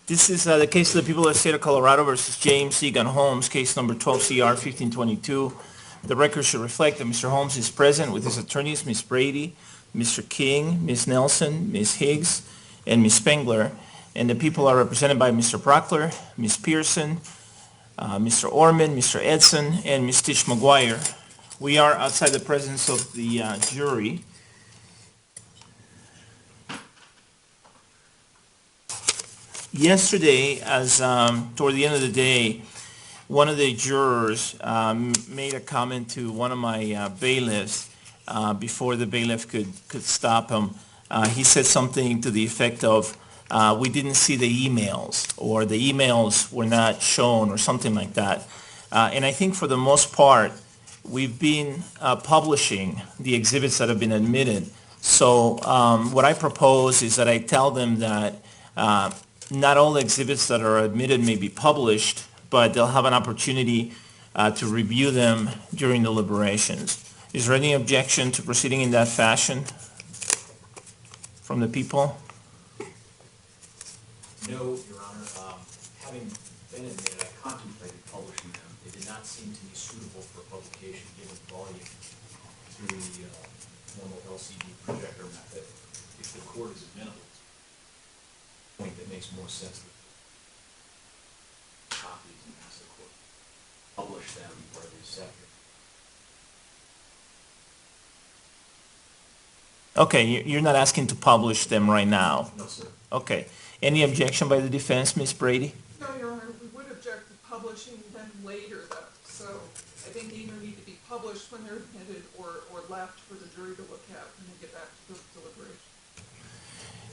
This is the case of the people of the state of Colorado versus James Egan Holmes, case number 12 CR 1522. The record should reflect that Mr. Holmes is present with his attorneys, Ms. Brady, Mr. King, Ms. Nelson, Ms. Higgs, and Ms. Spengler. And the people are represented by Mr. Brockler, Ms. Pearson, Mr. Orman, Mr. Edson, and Ms. Tish McGuire. We are outside the presence of the jury. Yesterday, as toward the end of the day, one of the jurors made a comment to one of my bailiffs before the bailiff could stop him. He said something to the effect of, we didn't see the emails, or the emails were not shown, or something like that. And I think for the most part, we've been publishing the exhibits that have been admitted. So what I propose is that I tell them that not all exhibits that are admitted may be published, but they'll have an opportunity to review them during deliberations. Is there any objection to proceeding in that fashion from the people? No, Your Honor. Having been admitted, I contemplated publishing them. They did not seem to be suitable for publication given volume through the normal LCD projector method. If the court is amenable, I think that makes more sense to copies and ask the court publish them or they separate. Okay, you're not asking to publish them right now? No, sir. Okay. Any objection by the defense, Ms. Brady? No, Your Honor, we would object to publishing them later, though. So I think they either need to be published when they're admitted or left for the jury to look at when they get back to the deliberation.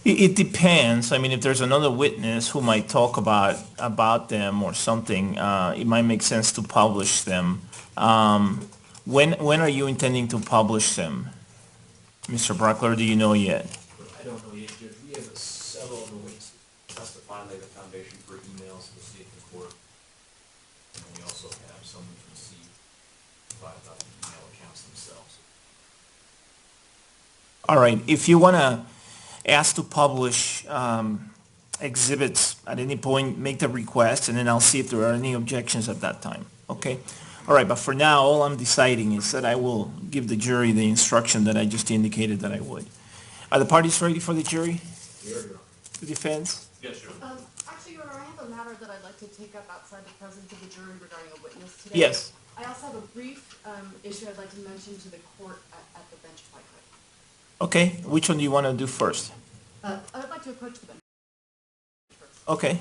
It depends. I mean, if there's another witness who might talk about them or something, it might make sense to publish them. When are you intending to publish them? Mr. Brockler, do you know yet? I don't know yet, Judge. We have several other ways to testify and lay the foundation for emails to see if the court. And then we also have someone from C provide about the email accounts themselves. All right. If you want to ask to publish exhibits at any point, make the request, and then I'll see if there are any objections at that time. Okay? All right, but for now, all I'm deciding is that I will give the jury the instruction that I just indicated that I would. Are the parties ready for the jury? The defense? Yes, Your Honor. Actually, Your Honor, I have a matter that I'd like to take up outside the presence of the jury regarding a witness today. Yes. I also have a brief issue I'd like to mention to the court at the bench if I could. Okay, which one do you want to do first? I'd like to approach the bench first. Okay.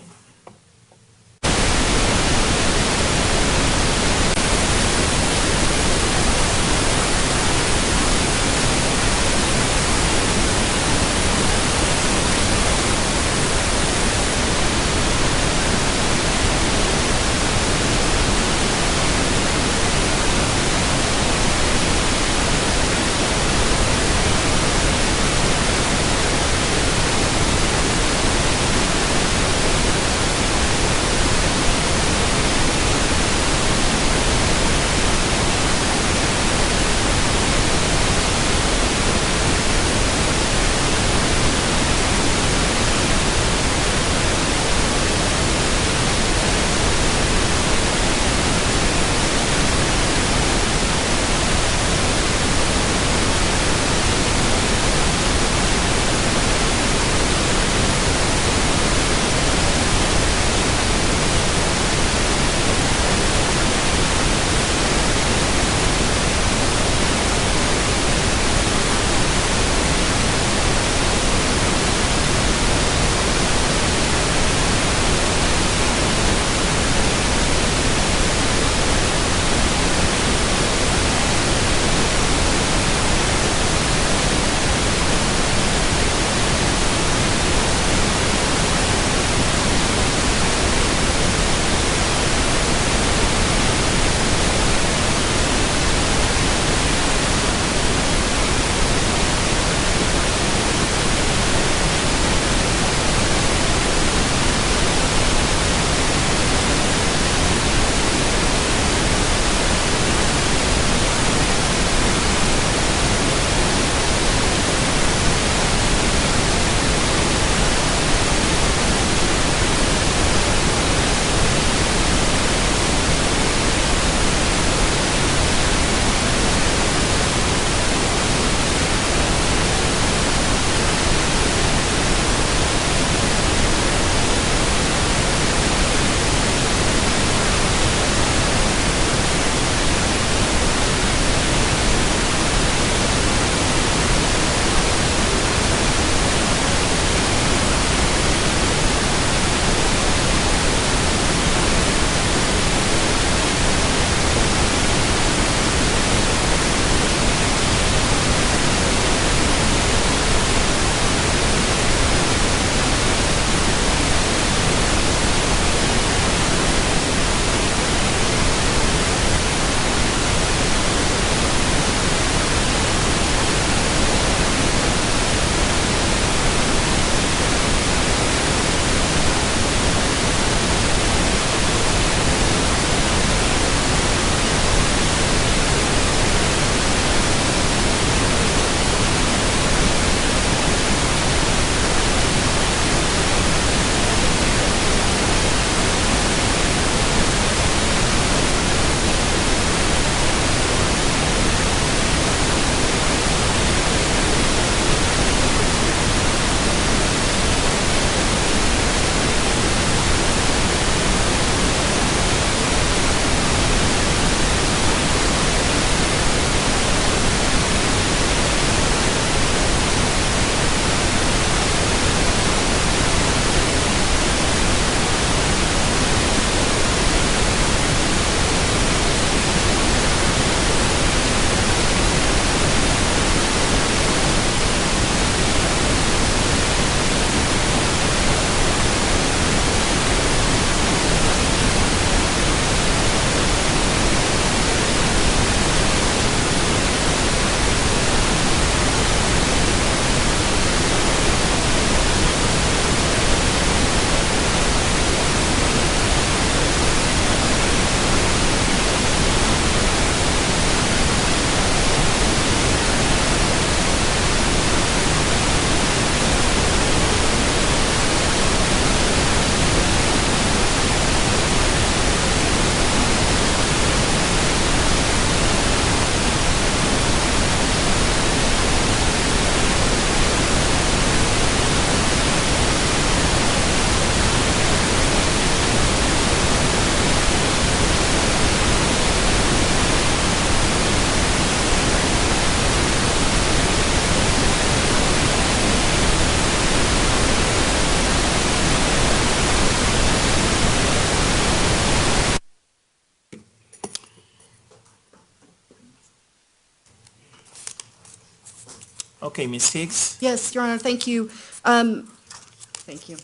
Okay, Ms. Higgs? Yes, Your Honor, thank you. Thank you.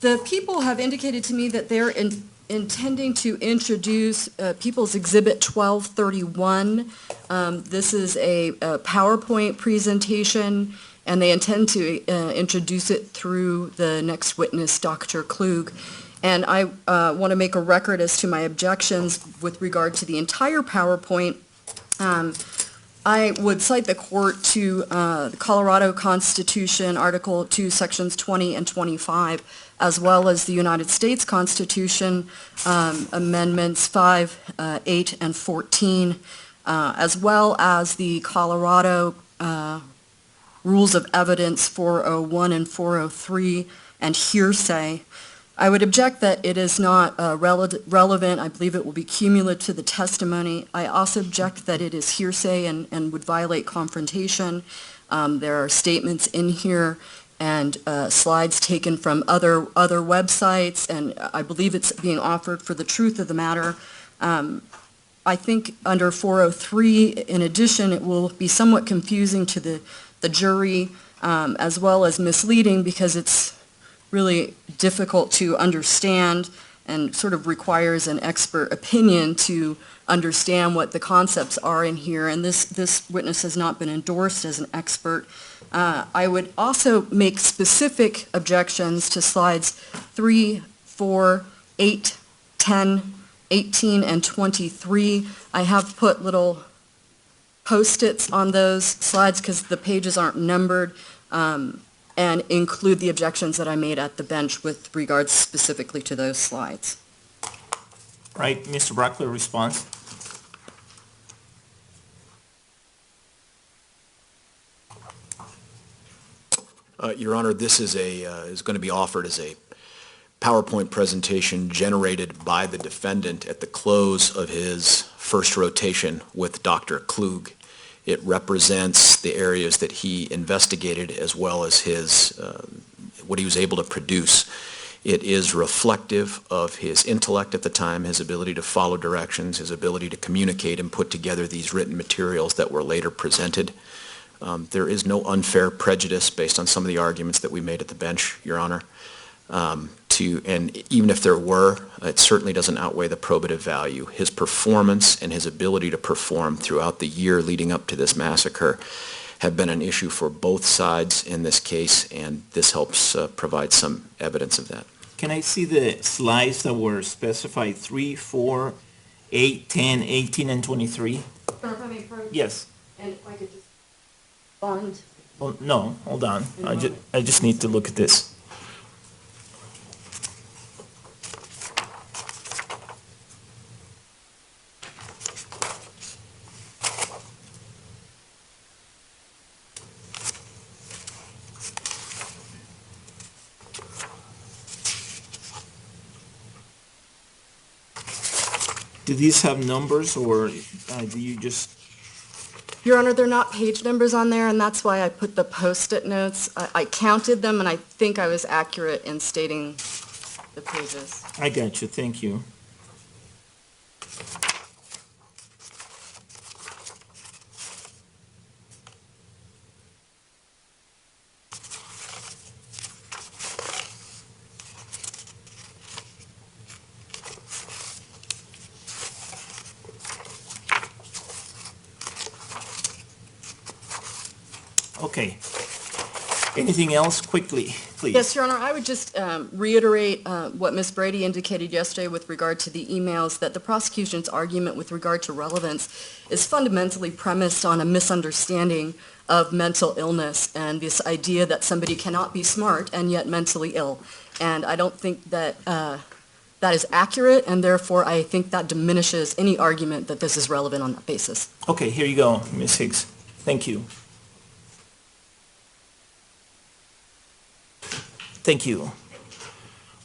The people have indicated to me that they're intending to introduce People's Exhibit 1231. This is a PowerPoint presentation, and they intend to introduce it through the next witness, Dr. Klug. And I want to make a record as to my objections with regard to the entire PowerPoint. I would cite the court to the Colorado Constitution, Article 2, Sections 20 and 25, as well as the United States Constitution, Amendments 5, 8, and 14, as well as the Colorado Rules of Evidence 401 and 403, and hearsay. I would object that it is not relevant. I believe it will be cumulative to the testimony. I also object that it is hearsay and would violate confrontation. There are statements in here and slides taken from other websites, and I believe it's being offered for the truth of the matter. I think under 403, in addition, it will be somewhat confusing to the jury, as well as misleading, because it's really difficult to understand and sort of requires an expert opinion to understand what the concepts are in here, and this witness has not been endorsed as an expert. I would also make specific objections to slides 3, 4, 8, 10, 18, and 23. I have put little Post-its on those slides because the pages aren't numbered, and include the objections that I made at the bench with regards specifically to those slides. Right, Mr. Brockler, response? Your Honor, this is going to be offered as a PowerPoint presentation generated by the defendant at the close of his first rotation with Dr. Klug. It represents the areas that he investigated as well as what he was able to produce. It is reflective of his intellect at the time, his ability to follow directions, his ability to communicate and put together these written materials that were later presented. There is no unfair prejudice based on some of the arguments that we made at the bench, Your Honor. And even if there were, it certainly doesn't outweigh the probative value. His performance and his ability to perform throughout the year leading up to this massacre have been an issue for both sides in this case, and this helps provide some evidence of that. Can I see the slides that were specified, 3, 4, 8, 10, 18, and 23? Yes. And if I could just bond. Oh, no, hold on. I just need to look at this. Do these have numbers, or do you just... Your Honor, they're not page numbers on there, and that's why I put the Post-it notes. I counted them, and I think I was accurate in stating the pages. I got you, thank you. Okay. Anything else quickly, please? Yes, Your Honor, I would just reiterate what Ms. Brady indicated yesterday with regard to the emails, that the prosecution's argument with regard to relevance is fundamentally premised on a misunderstanding of mental illness and this idea that somebody cannot be smart and yet mentally ill. And I don't think that that is accurate, and therefore I think that diminishes any argument that this is relevant on that basis. Okay, here you go, Ms. Higgs. Thank you. Thank you.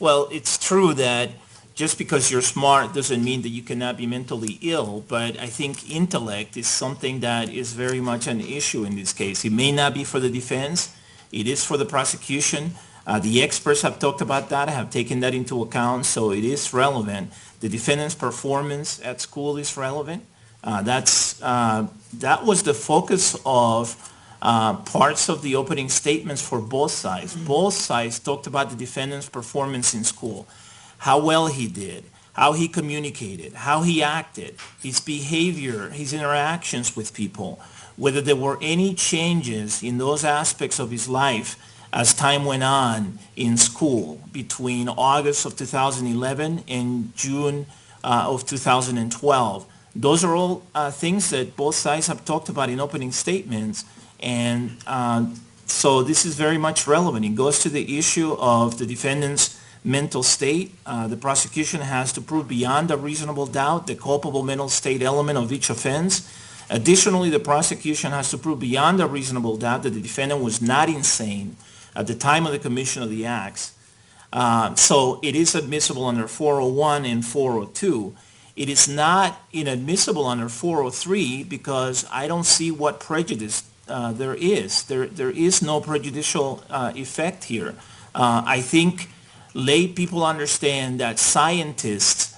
Well, it's true that just because you're smart doesn't mean that you cannot be mentally ill, but I think intellect is something that is very much an issue in this case. It may not be for the defense. It is for the prosecution. The experts have talked about that, have taken that into account, so it is relevant. The defendant's performance at school is relevant. That was the focus of parts of the opening statements for both sides. Both sides talked about the defendant's performance in school, how well he did, how he communicated, how he acted, his behavior, his interactions with people, whether there were any changes in those aspects of his life as time went on in school between August of 2011 and June of 2012. Those are all things that both sides have talked about in opening statements, and so this is very much relevant. It goes to the issue of the defendant's mental state. The prosecution has to prove beyond a reasonable doubt the culpable mental state element of each offense. Additionally, the prosecution has to prove beyond a reasonable doubt that the defendant was not insane at the time of the commission of the acts. So it is admissible under 401 and 402. It is not inadmissible under 403 because I don't see what prejudice there is. There is no prejudicial effect here. I think lay people understand that scientists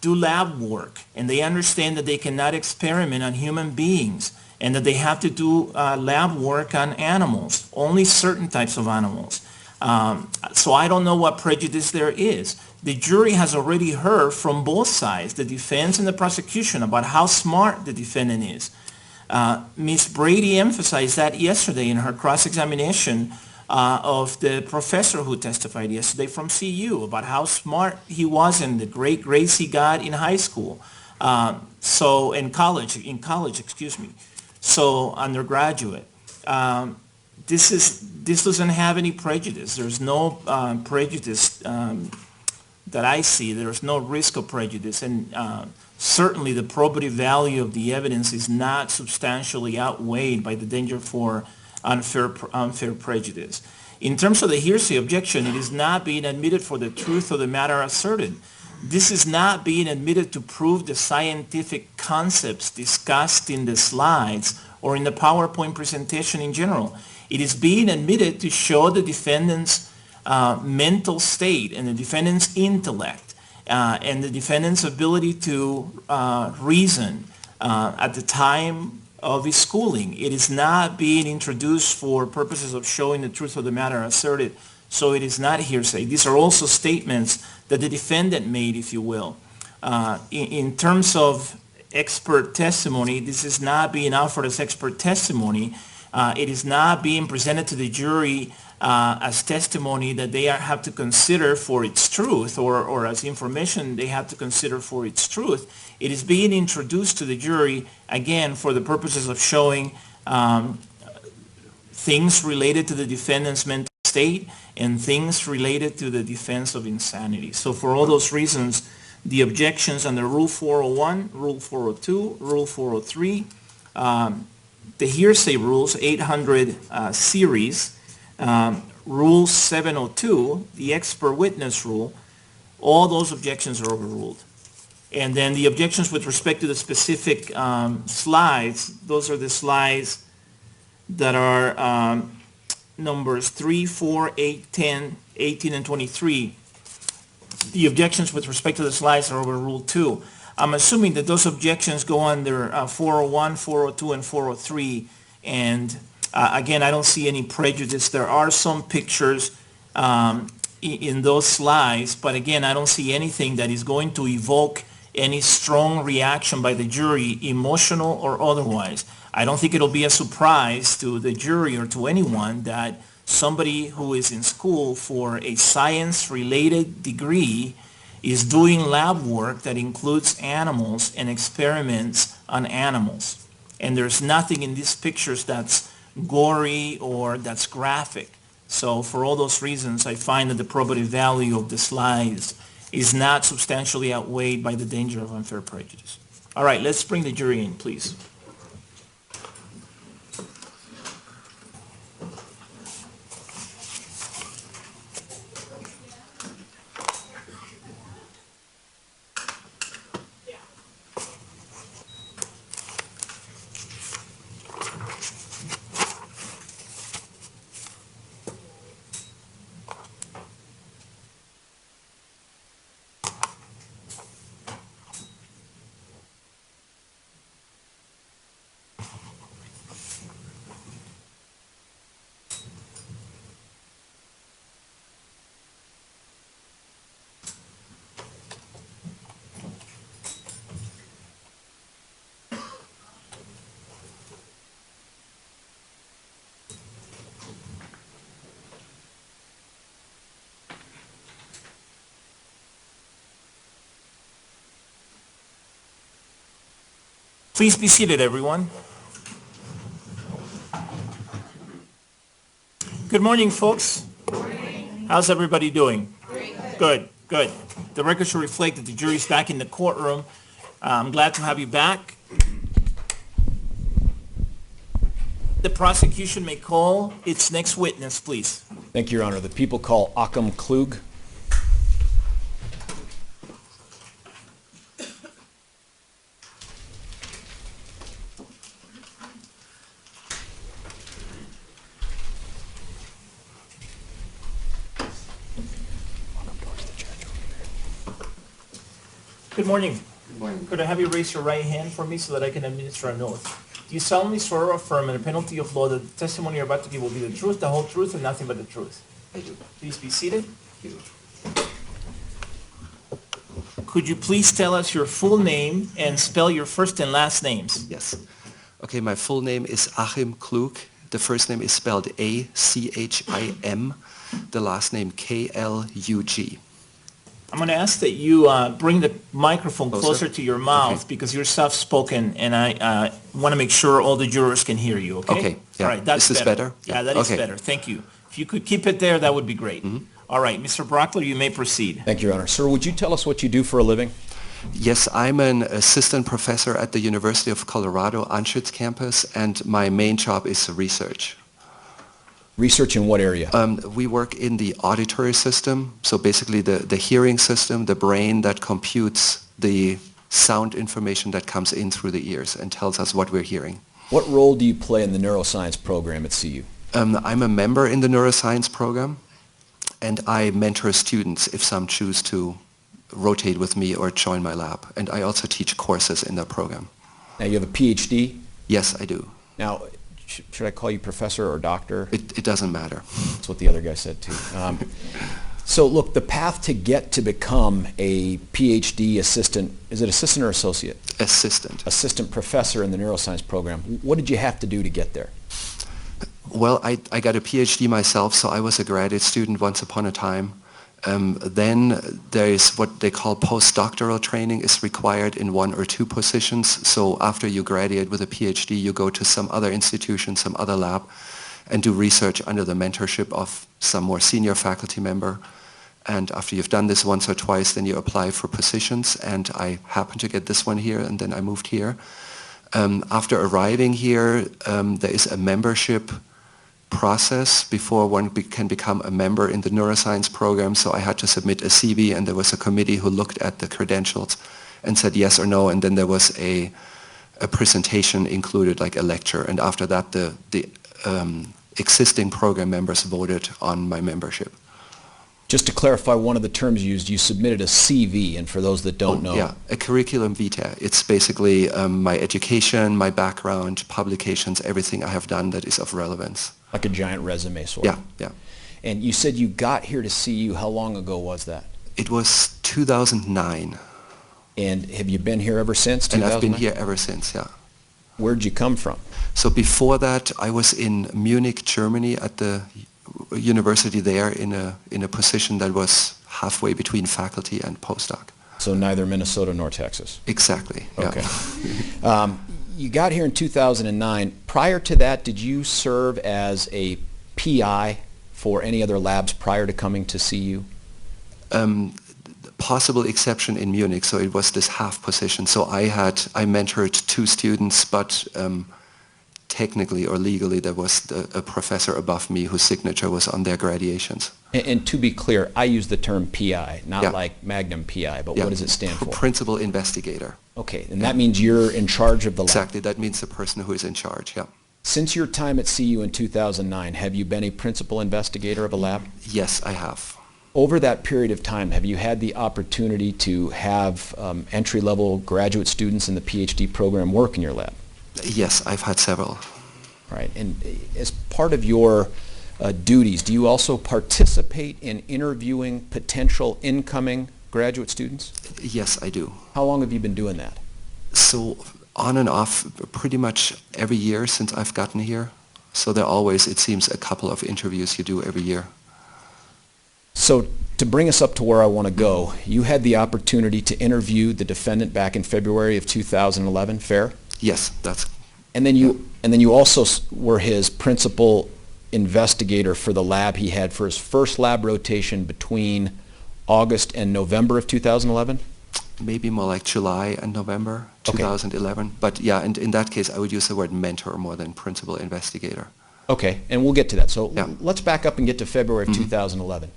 do lab work, and they understand that they cannot experiment on human beings, and that they have to do lab work on animals, only certain types of animals. So I don't know what prejudice there is. The jury has already heard from both sides, the defense and the prosecution, about how smart the defendant is. Ms. Brady emphasized that yesterday in her cross-examination of the professor who testified yesterday from CU about how smart he was and the great grades he got in high school. In college, excuse me. So undergraduate. This doesn't have any prejudice. There's no prejudice that I see. There's no risk of prejudice, and certainly the probative value of the evidence is not substantially outweighed by the danger for unfair prejudice. In terms of the hearsay objection, it is not being admitted for the truth of the matter asserted. This is not being admitted to prove the scientific concepts discussed in the slides or in the PowerPoint presentation in general. It is being admitted to show the defendant's mental state and the defendant's intellect and the defendant's ability to reason at the time of his schooling. It is not being introduced for purposes of showing the truth of the matter asserted, so it is not hearsay. These are also statements that the defendant made, if you will. In terms of expert testimony, this is not being offered as expert testimony. It is not being presented to the jury as testimony that they have to consider for its truth, or as information they have to consider for its truth. It is being introduced to the jury, again, for the purposes of showing things related to the defendant's mental state and things related to the defense of insanity. So for all those reasons, the objections under Rule 401, Rule 402, Rule 403, the hearsay rules, 800 series, Rule 702, the expert witness rule, all those objections are overruled. And then the objections with respect to the specific slides, those are the slides that are numbers 3, 4, 8, 10, 18, and 23. The objections with respect to the slides are overruled too. I'm assuming that those objections go under 401, 402, and 403. And again, I don't see any prejudice. There are some pictures in those slides, but again, I don't see anything that is going to evoke any strong reaction by the jury, emotional or otherwise. I don't think it'll be a surprise to the jury or to anyone that somebody who is in school for a science-related degree is doing lab work that includes animals and experiments on animals. And there's nothing in these pictures that's gory or that's graphic. So for all those reasons, I find that the probative value of the slides is not substantially outweighed by the danger of unfair prejudice. All right, let's bring the jury in, please. Please be seated, everyone. Good morning, folks. How's everybody doing? Good, good. The record should reflect that the jury's back in the courtroom. I'm glad to have you back. The prosecution may call its next witness, please. Thank you, Your Honor. The people call Achim Klug. Good morning. Good morning. Could I have you raise your right hand for me so that I can administer an oath? Do you solemnly swear or affirm under penalty of law that the testimony you're about to give will be the truth, the whole truth, and nothing but the truth? I do. Please be seated. You. Could you please tell us your full name and spell your first and last names? Yes. Okay, my full name is Achim Klug. The first name is spelled A-C-H-I-M. The last name K-L-U-G. I'm going to ask that you bring the microphone Closer? closer to your mouth Okay. because you're soft-spoken, and I want to make sure all the jurors can hear you, okay? Okay, yeah. All right, that's Is this better? Yeah, that is Okay. better. Thank you. If you could keep it there, that would be great. All right, Mr. Brockler, you may proceed. Thank you, Your Honor. Sir, would you tell us what you do for a living? Yes, I'm an assistant professor at the University of Colorado Anschutz campus, and my main job is research. Research in what area? We work in the auditory system, so basically the hearing system, the brain that computes the sound information that comes in through the ears and tells us what we're hearing. What role do you play in the neuroscience program at CU? I'm a member in the neuroscience program, and I mentor students if some choose to rotate with me or join my lab. And I also teach courses in the program. Now, you have a PhD. Yes, I do. Now, should I call you professor or doctor? It doesn't matter. That's what the other guy said, too. So, look, the path to get to become a PhD assistant, is it assistant or associate? Assistant. Assistant professor in the neuroscience program. What did you have to do to get there? Well, I got a PhD myself, so I was a graduate student once upon a time. Then there is what they call postdoctoral training is required in one or two positions. So after you graduate with a PhD, you go to some other institution, some other lab, and do research under the mentorship of some more senior faculty member. And after you've done this once or twice, then you apply for positions. And I happened to get this one here, and then I moved here. After arriving here, there is a membership process before one can become a member in the neuroscience program. So I had to submit a CV, and there was a committee who looked at the credentials and said yes or no, and then there was a presentation included, like a lecture, and after that the existing program members voted on my membership. Just to clarify one of the terms used, you submitted a CV, and for those that don't know. Yeah, a curriculum vitae. It's basically my education, my background, publications, everything I have done that is of relevance. Like a giant resume, sort of. Yeah. And you said you got here to CU. How long ago was that? It was 2009, And have you been here ever since? and I've been 2009? here ever since, yeah. Where'd you come from? So before that, I was in Munich, Germany, at the university there in a position that was halfway between faculty and postdoc. So neither Minnesota nor Texas. Exactly, yeah. Okay. You got here in 2009. Prior to that, did you serve as a PI for any other labs prior to coming to CU? Possible exception in Munich, so it was this half position. So I mentored two students, but technically or legally there was a professor above me whose signature was on their graduations. And to be clear, I use the term PI, not Yeah. like Magnum PI, but Yeah. what does it stand for? Principal investigator. Okay, and that means you're in charge of the lab. Exactly, that means the person who is in charge, yeah. Since your time at CU in 2009, have you been a principal investigator of a lab? Yes, I have. Over that period of time, have you had the opportunity to have entry-level graduate students in the PhD program work in your lab? Yes, I've had several. Right, and as part of your duties, do you also participate in interviewing potential incoming graduate students? Yes, I do. How long have you been doing that? So on and off pretty much every year since I've gotten here. So there are always, it seems, a couple of interviews you do every year. So to bring us up to where I want to go, you had the opportunity to interview the defendant back in February of 2011, fair? Yes, that's And then you also were his principal investigator for the lab he had for his first lab rotation between August and November of 2011? maybe more like July and November Okay. 2011. But yeah, and in that case, I would use the word mentor more than principal investigator. Okay, and we'll get to that. So Yeah. let's back up and get to February of 2011.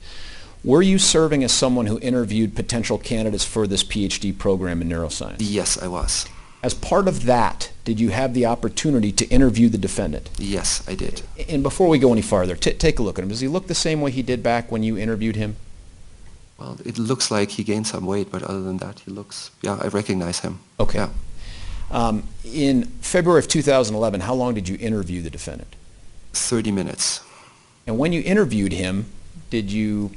Were you serving as someone who interviewed potential candidates for this PhD program in neuroscience? Yes, I was. As part of that, did you have the opportunity to interview the defendant? Yes, I did. And before we go any farther, take a look at him. Does he look the same way he did back when you interviewed him? Well, it looks like he gained some weight, but other than that, he looks, yeah, I recognize him. Okay. Yeah. In February of 2011, how long did you interview the defendant? 30 minutes. And when you interviewed him, did you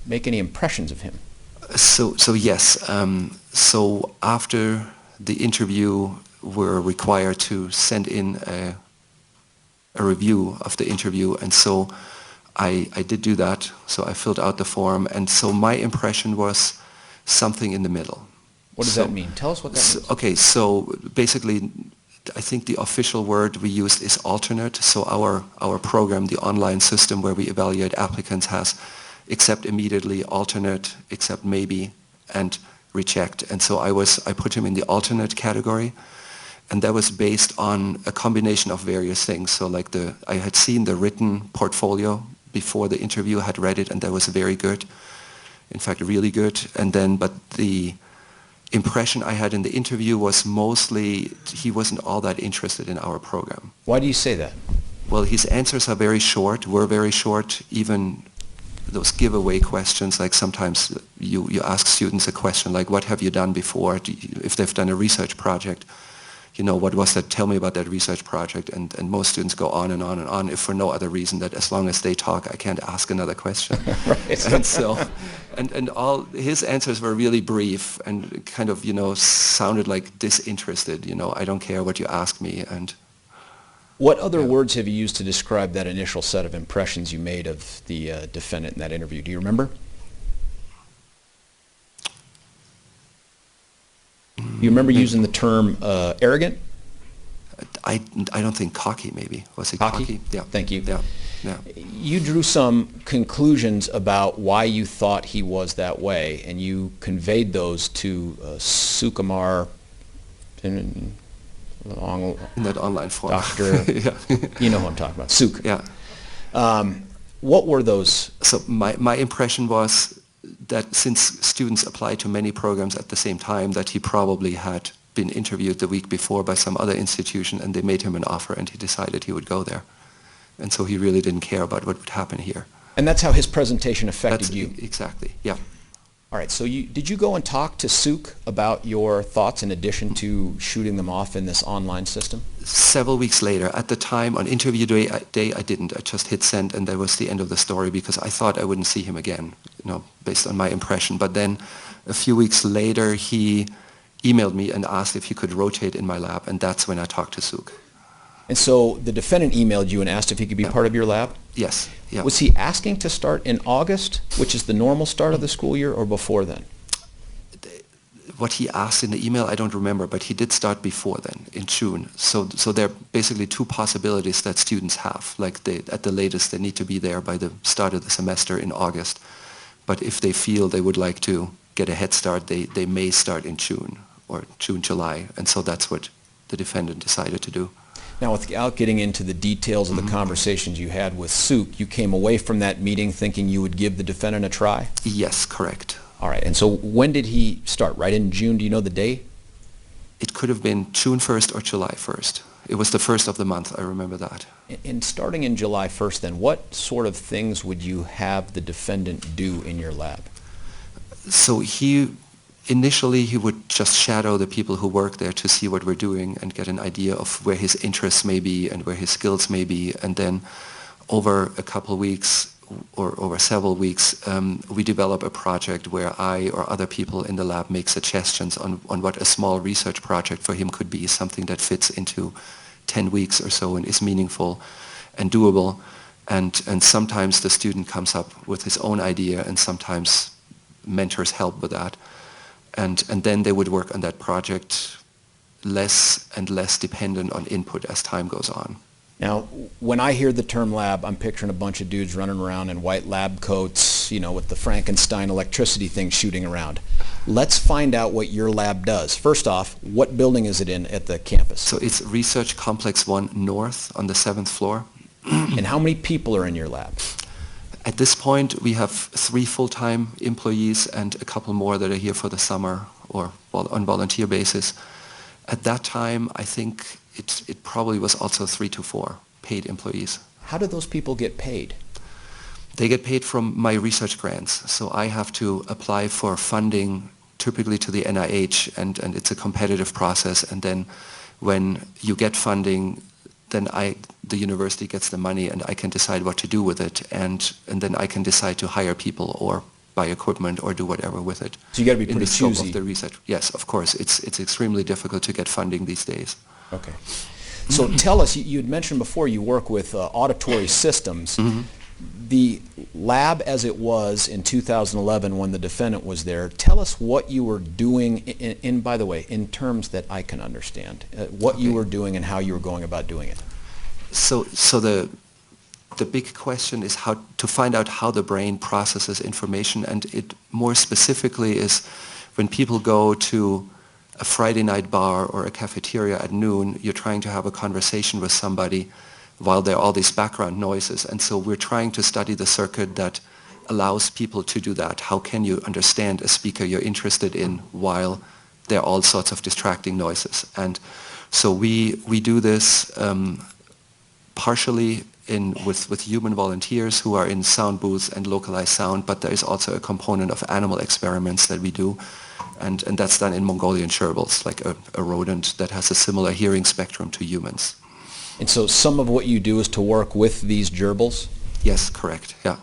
make any impressions of him? So yes. So after the interview, we're required to send in a review of the interview, and so I did do that. So I filled out the form, and so my impression was something in the middle. What does that mean? Tell us what that means. Okay, so basically, I think the official word we used is alternate. So our program, the online system where we evaluate applicants, has accept immediately, alternate, accept maybe, and reject. And so I put him in the alternate category, and that was based on a combination of various things. So like I had seen the written portfolio before the interview, had read it, and that was very good. In fact, really good. And then, but the impression I had in the interview was mostly he wasn't all that interested in our program. Why do you say that? Well, his answers are very short, were very short, even those giveaway questions, like sometimes you ask students a question like, what have you done before? If they've done a research project, what was that? Tell me about that research project. And most students go on and on and on, if for no other reason that as long as they talk, I can't ask another question. Right. And so, and all his answers were really brief and kind of, sounded like disinterested. I don't care what you ask me. And What other words have you used to describe that initial set of impressions you made of the defendant in that interview? Do you remember? You remember using the term arrogant? I don't think cocky, maybe. Was it Cocky? cocky? Yeah. Thank you. Yeah. Yeah. You drew some conclusions about why you thought he was that way, and you conveyed those to Sukumar In that online form. Dr. Yeah. You know who I'm talking about, Suk. Yeah. What were those? So my impression was that since students apply to many programs at the same time, that he probably had been interviewed the week before by some other institution, and they made him an offer, and he decided he would go there. And so he really didn't care about what would happen here. And that's how his presentation affected That's you? Exactly, yeah. All right, so did you go and talk to Suk about your thoughts in addition to shooting them off in this online system? Several weeks later, at the time, on interview day, I didn't. I just hit send, and that was the end of the story, because I thought I wouldn't see him again, based on my impression. But then a few weeks later, he emailed me and asked if he could rotate in my lab, and that's when I talked to Suk. And so the defendant emailed you and asked if he could be part of your lab? Yes, yeah. Was he asking to start in August, which is the normal start of the school year, or before then? What he asked in the email, I don't remember, but he did start before then, in June. So there are basically two possibilities that students have. Like at the latest, they need to be there by the start of the semester in August. But if they feel they would like to get a head start, they may start in June or June, July. And so that's what the defendant decided to do. Now, without getting into the details of the conversations you had with Suk, you came away from that meeting thinking you would give the defendant a try? Yes, correct. All right, and so when did he start? Right in June? Do you know the day? It could have been June 1st or July 1st. It was the first of the month, I remember that. And starting in July 1st, then, what sort of things would you have the defendant do in your lab? So initially he would just shadow the people who work there to see what we're doing and get an idea of where his interests may be and where his skills may be. And then over a couple of weeks or over several weeks, we develop a project where I or other people in the lab make suggestions on what a small research project for him could be, something that fits into 10 weeks or so and is meaningful and doable. And sometimes the student comes up with his own idea, and sometimes mentors help with that. And then they would work on that project less and less dependent on input as time goes on. Now, when I hear the term lab, I'm picturing a bunch of dudes running around in white lab coats, you know, with the Frankenstein electricity thing shooting around. Let's find out what your lab does. First off, what building is it in at the campus? So it's Research Complex 1 North on the 7th floor. And how many people are in your lab? At this point, we have 3 full-time employees and a couple more that are here for the summer or on volunteer basis. At that time, I think it probably was also 3 to 4 paid employees. How do those people get paid? They get paid from my research grants. So I have to apply for funding typically to the NIH, and it's a competitive process. And then when you get funding, then the university gets the money and I can decide what to do with it. And then I can decide to hire people or buy equipment or do whatever with it. So you got to be in pretty the scope choosy. of the research. Yes, of course. It's extremely difficult to get funding these days. Okay. So tell us, you had mentioned before you work with auditory systems. The lab as it was in 2011 when the defendant was there, tell us what you were doing, by the way, in terms that I can understand, what you were doing and how you were going about doing it. So the big question is how to find out how the brain processes information, and it more specifically is when people go to a Friday night bar or a cafeteria at noon, you're trying to have a conversation with somebody while there are all these background noises. And so we're trying to study the circuit that allows people to do that. How can you understand a speaker you're interested in while there are all sorts of distracting noises? And so we do this partially with human volunteers who are in sound booths and localized sound, but there is also a component of animal experiments that we do. And that's done in Mongolian gerbils, like a rodent that has a similar hearing spectrum to humans. And so some of what you do is to work with these gerbils? Yes, correct, yeah.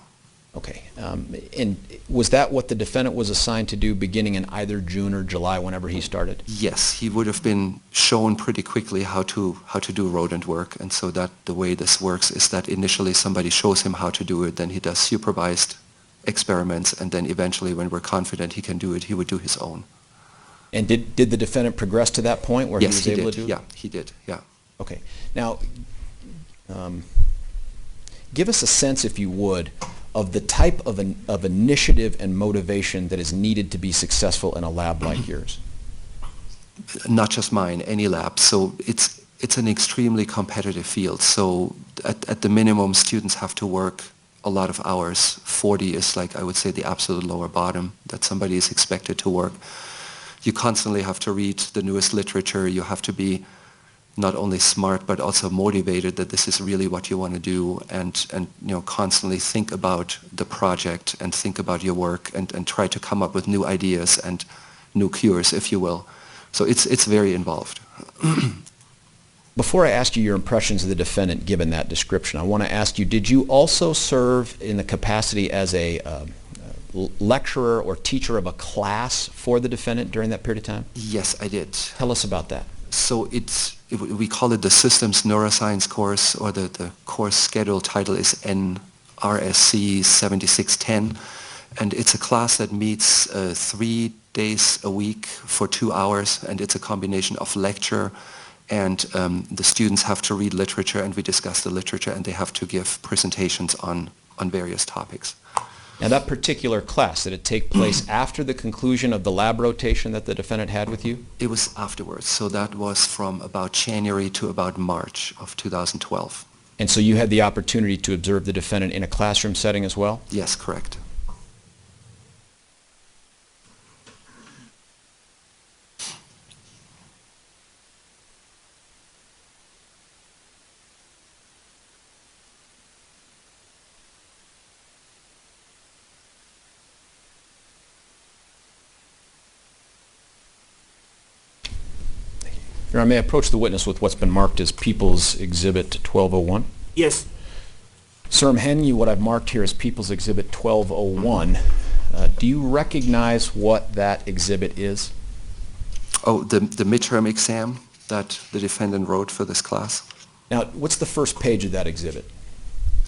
Okay. And was that what the defendant was assigned to do beginning in either June or July, whenever he started? Yes, he would have been shown pretty quickly how to do rodent work. And so that the way this works is that initially somebody shows him how to do it, then he does supervised experiments, and then eventually when we're confident he can do it, he would do his own. And did the defendant progress to that point where he was able to do it? Yeah, he did, yeah. Okay. Now, give us a sense, if you would, of the type of initiative and motivation that is needed to be successful in a lab like yours. Not just mine, any lab. So it's an extremely competitive field. So at the minimum, students have to work a lot of hours. 40 is, like, I would say, the absolute lower bottom that somebody is expected to work. You constantly have to read the newest literature. You have to be not only smart but also motivated that this is really what you want to do, and constantly think about the project and think about your work and try to come up with new ideas and new cures, if you will. So it's very involved. Before I ask you your impressions of the defendant given that description, I want to ask you, did you also serve in the capacity as a lecturer or teacher of a class for the defendant during that period of time? Yes, I did. Tell us about that. So we call it the Systems Neuroscience course, or the course schedule title is NRSC 7610. And it's a class that meets 3 days a week for 2 hours, and it's a combination of lecture and the students have to read literature and we discuss the literature, and they have to give presentations on various topics. Now that particular class, did it take place after the conclusion of the lab rotation that the defendant had with you? It was afterwards, so that was from about January to about March of 2012. And so you had the opportunity to observe the defendant in a classroom setting as well? Yes, correct. Your Honor, may I approach the witness with what's been marked as People's Exhibit 1201? Yes. Sir, I'm handing you what I've marked here as People's Exhibit 1201. Do you recognize what that exhibit is? Oh, the midterm exam that the defendant wrote for this class? Now, what's the first page of that exhibit?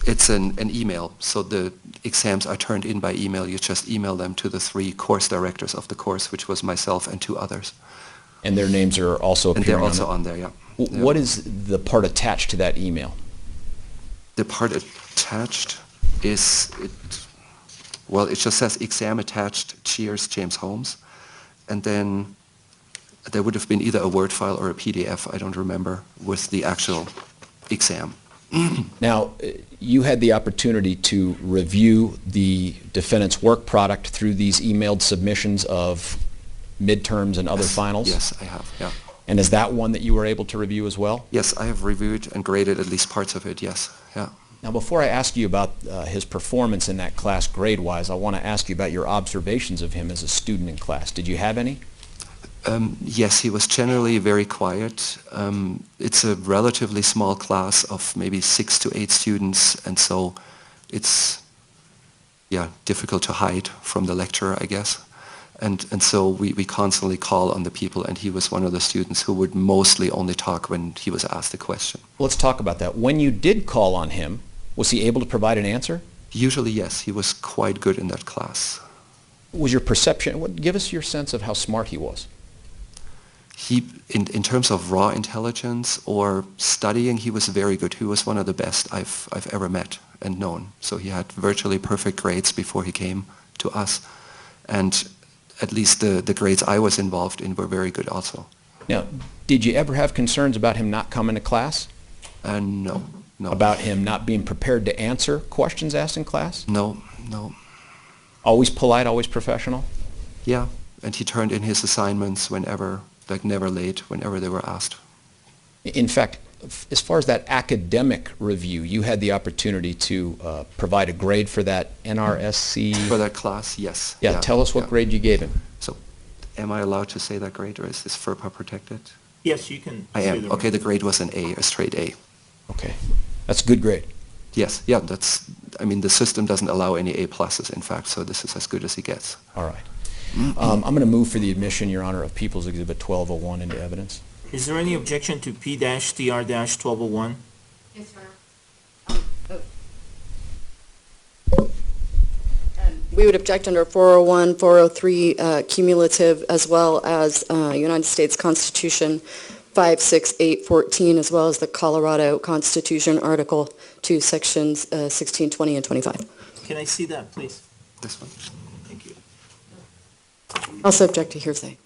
It's an email, so the exams are turned in by email. You just email them to the 3 course directors of the course, which was myself and 2 others. And their names are also And appearing they're also on on there, yeah. the... Yeah. What is the part attached to that email? The part attached is, it just says exam attached, cheers, James Holmes. And then there would have been either a Word file or a PDF, I don't remember, with the actual exam. Now, you had the opportunity to review the defendant's work product through these emailed submissions of midterms and other Yes, finals? Yes, I have, yeah. And is that one that you were able to review as well? Yes, I have reviewed and graded at least parts of it, yes, yeah. Now, before I ask you about his performance in that class grade-wise, I want to ask you about your observations of him as a student in class. Did you have any? Yes, he was generally very quiet. It's a relatively small class of maybe 6 to 8 students, and so it's, difficult to hide from the lecturer, I guess. And so we constantly call on the people, and he was one of the students who would mostly only talk when he was asked a question. Let's talk about that. When you did call on him, was he able to provide an answer? Usually, yes, he was quite good in that class. Was your perception, give us your sense of how smart he was. He, in terms of raw intelligence or studying, he was very good. He was one of the best I've ever met and known. So he had virtually perfect grades before he came to us. And at least the grades I was involved in were very good also. Now, did you ever have concerns about him not coming to class? No. About him not being prepared to answer questions asked in class? No. Always polite, always professional? Yeah, and he turned in his assignments whenever, like never late, whenever they were asked. In fact, as far as that academic review, you had the opportunity to provide a grade for that NRSC? For that class, yes. Yeah, tell us what grade you gave him. So, am I allowed to say that grade, or is this FERPA protected? Yes, you can. I say am. the Okay, the grade was an A, a straight A. Okay, that's a good grade. Yes, yeah, the system doesn't allow any A pluses, in fact, so this is as good as he gets. All right. I'm going to move for the admission, Your Honor, of People's Exhibit 1201 into evidence. Is there any objection to P-TR-1201? Yes, sir. We would object under 401, 403 cumulative, as well as United States Constitution 56814, as well as the Colorado Constitution, Article 2, Sections 16, 20, and 25. Can I see that, please? This one? Thank you. Also object to hearsay.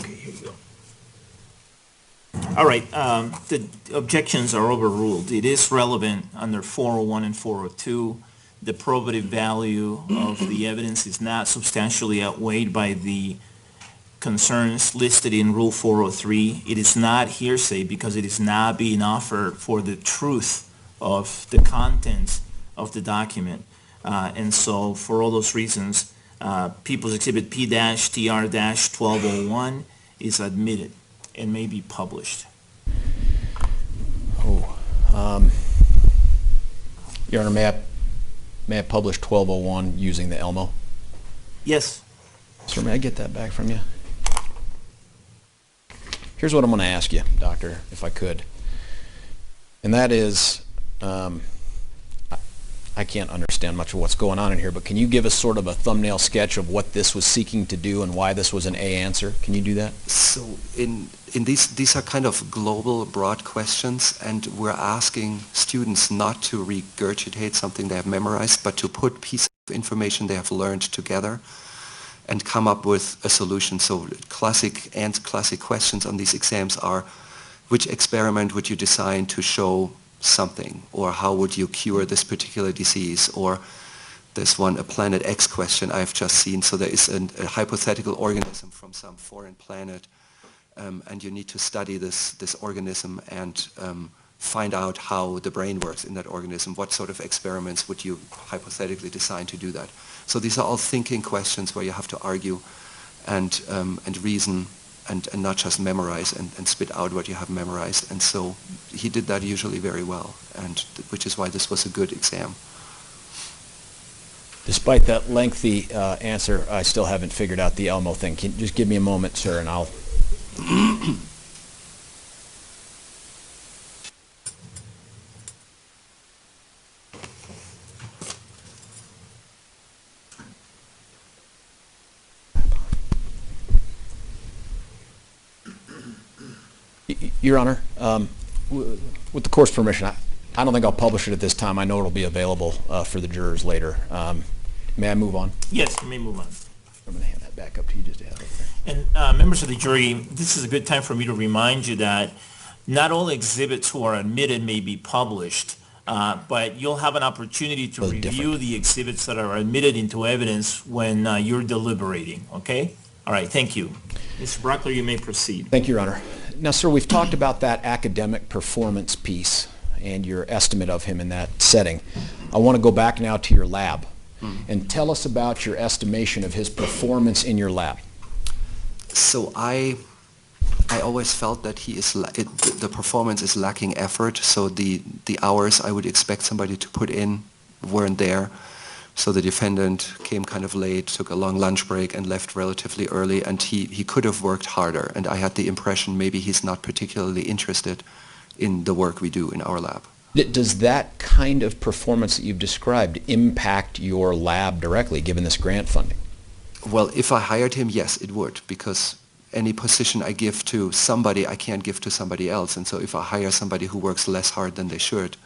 Okay, here you go. All right, the objections are overruled. It is relevant under 401 and 402. The probative value of the evidence is not substantially outweighed by the concerns listed in Rule 403. It is not hearsay because it is not being offered for the truth of the contents of the document. And so for all those reasons, People's Exhibit P-TR-1201 is admitted and may be published. Your Honor, may I publish 1201 using the Elmo? Yes. Sir, may I get that back from you? Here's what I'm going to ask you, Doctor, if I could. And that is, I can't understand much of what's going on in here, but can you give us sort of a thumbnail sketch of what this was seeking to do and why this was an A answer? Can you do that? So in these are kind of global, broad questions, and we're asking students not to regurgitate something they have memorized, but to put pieces of information they have learned together and come up with a solution. So classic questions on these exams are, which experiment would you design to show something, or how would you cure this particular disease, or There's one, a Planet X question I've just seen. So there is a hypothetical organism from some foreign planet, and you need to study this organism and find out how the brain works in that organism. What sort of experiments would you hypothetically design to do that? So these are all thinking questions where you have to argue and reason and not just memorize and spit out what you have memorized. And so he did that usually very well, and which is why this was a good exam. Despite that lengthy answer, I still haven't figured out the Elmo thing. Can you just give me a moment, sir, and I'll... Your Honor, with the court's permission, I don't think I'll publish it at this time. I know it'll be available for the jurors later. May I move on? Yes, you may move on. I'm going to hand that back up to you just to have it there. And members of the jury, this is a good time for me to remind you that not all exhibits who are admitted may be published, but you'll have an opportunity to Those review different. the exhibits that are admitted into evidence when you're deliberating, okay? All right, thank you. Mr. Brockler, you may proceed. Thank you, Your Honor. Now, sir, we've talked about that academic performance piece and your estimate of him in that setting. I want to go back now to your lab and tell us about your estimation of his performance in your lab. So I always felt that the performance is lacking effort. So the hours I would expect somebody to put in weren't there. So the defendant came kind of late, took a long lunch break, and left relatively early. And he could have worked harder. And I had the impression maybe he's not particularly interested in the work we do in our lab. Does that kind of performance that you've described impact your lab directly, given this grant funding? Well, if I hired him, yes, it would, because any position I give to somebody, I can't give to somebody else. And so if I hire somebody who works less hard than they should,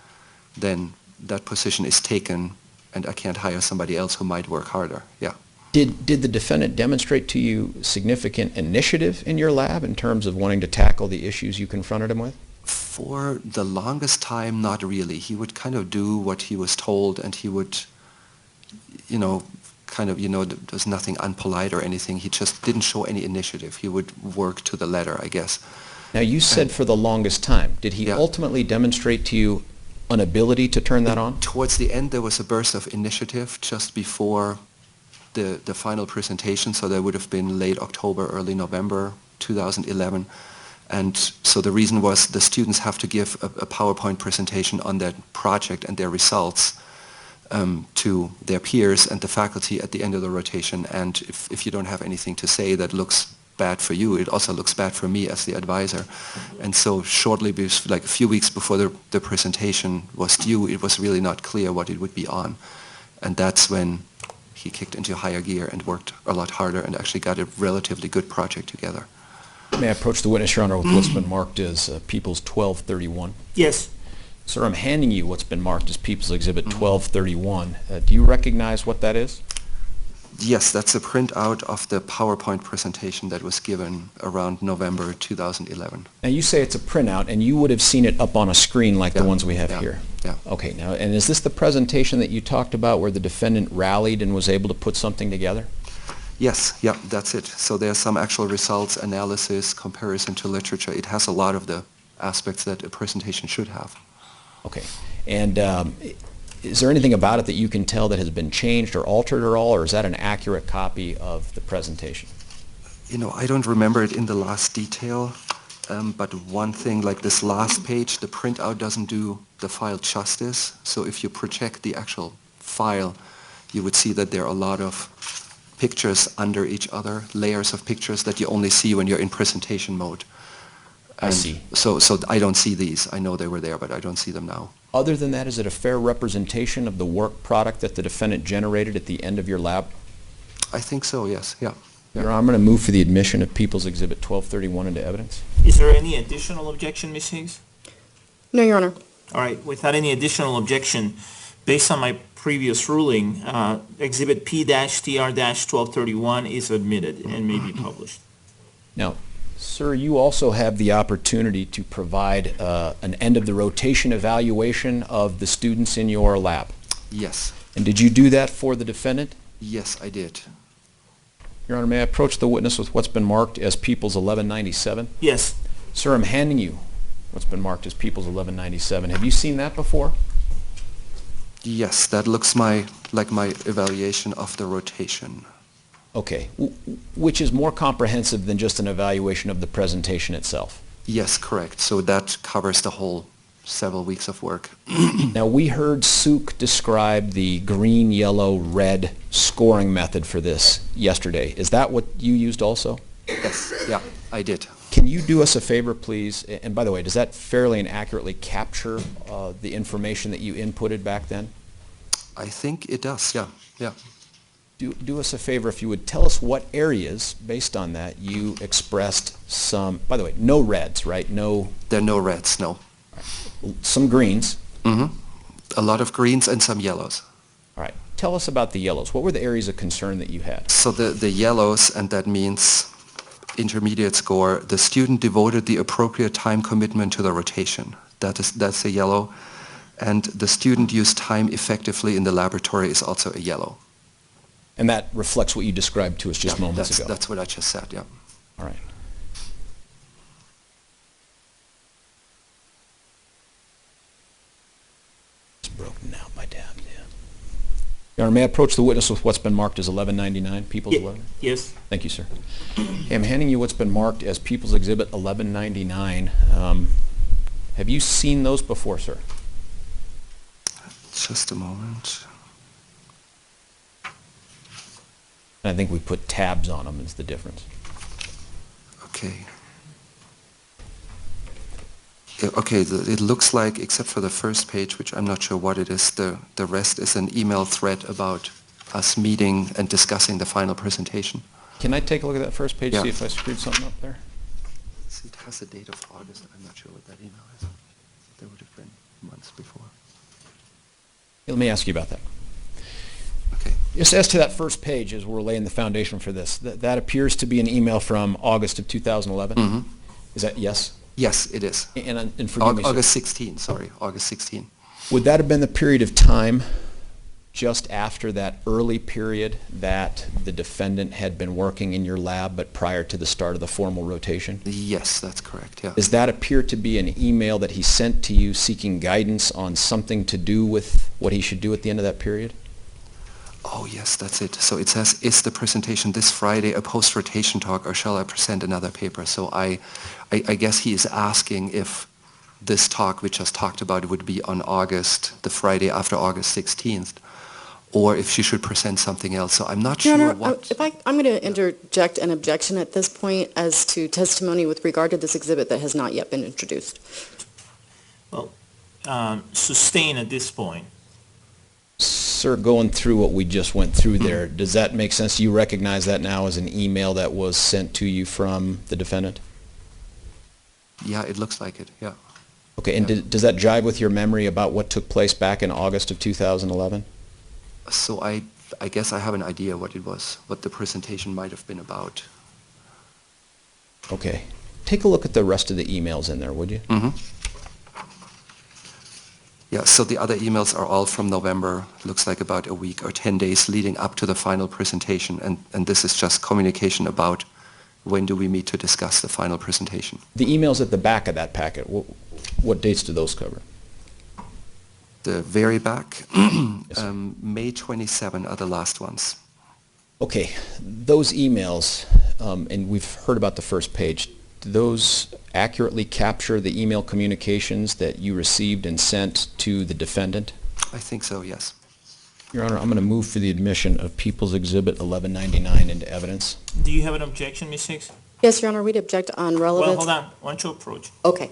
then that position is taken, and I can't hire somebody else who might work harder. Yeah. Did the defendant demonstrate to you significant initiative in your lab in terms of wanting to tackle the issues you confronted him with? For the longest time, not really. He would kind of do what he was told, and he would, there's nothing unpolite or anything. He just didn't show any initiative. He would work to the letter, I guess. Now, you said for the longest time. Did he Yeah. ultimately demonstrate to you an ability to turn that on? Towards the end, there was a burst of initiative just before the final presentation, so that would have been late October, early November 2011. And so the reason was the students have to give a PowerPoint presentation on their project and their results to their peers and the faculty at the end of the rotation. And if you don't have anything to say that looks bad for you, it also looks bad for me as the advisor. And so shortly, like a few weeks before the presentation was due, it was really not clear what it would be on. And that's when he kicked into higher gear and worked a lot harder and actually got a relatively good project together. May I approach the witness, Your Honor, with what's been marked as People's 1231? Yes. Sir, I'm handing you what's been marked as People's Exhibit 1231. Do you recognize what that is? Yes, that's a printout of the PowerPoint presentation that was given around November 2011. Now, you say it's a printout, and you would have seen it up on a screen like the Yeah, ones we have yeah, here. yeah. Okay, now, and is this the presentation that you talked about where the defendant rallied and was able to put something together? Yes, yeah, that's it. So there's some actual results, analysis, comparison to literature. It has a lot of the aspects that a presentation should have. Okay, and is there anything about it that you can tell that has been changed or altered at all, or is that an accurate copy of the presentation? I don't remember it in the last detail, but one thing, like this last page, the printout doesn't do the file justice. So if you project the actual file, you would see that there are a lot of pictures under each other, layers of pictures that you only see when you're in presentation mode. I see. So I don't see these. I know they were there, but I don't see them now. Other than that, is it a fair representation of the work product that the defendant generated at the end of your lab? I think so, yes, yeah. Your Honor, I'm going to move for the admission of People's Exhibit 1231 into evidence. Is there any additional objection, Ms. Higgs? No, Your Honor. All right, without any additional objection, based on my previous ruling, Exhibit P-TR-1231 is admitted and may be published. Now, sir, you also have the opportunity to provide an end-of-the-rotation evaluation of the students in your lab. Yes. And did you do that for the defendant? Yes, I did. Your Honor, may I approach the witness with what's been marked as People's 1197? Yes. Sir, I'm handing you what's been marked as People's 1197. Have you seen that before? Yes, that looks like my evaluation of the rotation. Okay. Which is more comprehensive than just an evaluation of the presentation itself? Yes, correct. So that covers the whole several weeks of work. Now, we heard Suk describe the green, yellow, red scoring method for this yesterday. Is that what you used also? Yes, yeah, I did. Can you do us a favor, please? And by the way, does that fairly and accurately capture the information that you inputted back then? I think it does, yeah, yeah. Do us a favor if you would tell us what areas, based on that, you expressed some, by the way, no reds, right? No. There are no reds, no. Some greens. Mm-hmm. A lot of greens and some yellows. All right. Tell us about the yellows. What were the areas of concern that you had? So the yellows, and that means intermediate score, the student devoted the appropriate time commitment to the rotation. That's a yellow. And the student used time effectively in the laboratory is also a yellow. And that reflects what you described to us just Yeah, moments ago. That's what I just said, yeah. All right. It's broken now, my dad, yeah. Your Honor, may I approach the witness with what's been marked as 1199, People's 11? Yes. Thank you, sir. Okay, I'm handing you what's been marked as People's Exhibit 1199. Have you seen those before, sir? Just a moment. And I think we put tabs on them is the difference. Okay. Yeah, okay, it looks like, except for the first page, which I'm not sure what it is, the rest is an email thread about us meeting and discussing the final presentation. Can I take a look at that first page, Yeah. see if I screwed something up there? See, it has the date of August. I'm not sure what that email is. There would have been months before. Let me ask you about that. Okay. Just as to that first page, as we're laying the foundation for this, that appears to be an email from August of 2011? Mm-hmm. Is that yes? Yes, it is. And forgive me, sir. August 16, sorry, August 16. Would that have been the period of time just after that early period that the defendant had been working in your lab, but prior to the start of the formal rotation? Yes, that's correct, yeah. Does that appear to be an email that he sent to you seeking guidance on something to do with what he should do at the end of that period? Oh, yes, that's it. So it says, is the presentation this Friday a post-rotation talk, or shall I present another paper? So I guess he is asking if this talk we just talked about would be on August, the Friday after August 16th, or if she should present something else. So I'm not Your sure Honor, what... I'm going to interject an objection at this point as to testimony with regard to this exhibit that has not yet been introduced. Well, sustain at this point. Sir, going through what we just went through there, does that make sense? You recognize that now as an email that was sent to you from the defendant? Yeah, it looks like it, yeah. Okay, and Yeah. does that jive with your memory about what took place back in August of 2011? So I guess I have an idea what it was, what the presentation might have been about. Okay. Take a look at the rest of the emails in there, would you? Mm-hmm. Yeah, so the other emails are all from November, looks like about a week or 10 days leading up to the final presentation, and this is just communication about when do we meet to discuss the final presentation. The emails at the back of that packet, what dates do those cover? The very back, Yes, sir. May 27 are the last ones. Okay, those emails, and we've heard about the first page, do those accurately capture the email communications that you received and sent to the defendant? I think so, yes. Your Honor, I'm going to move for the admission of People's Exhibit 1199 into evidence. Do you have an objection, Ms. Hicks? Yes, Your Honor, we'd object on Well, relevance. hold on. Why don't you approach? Okay.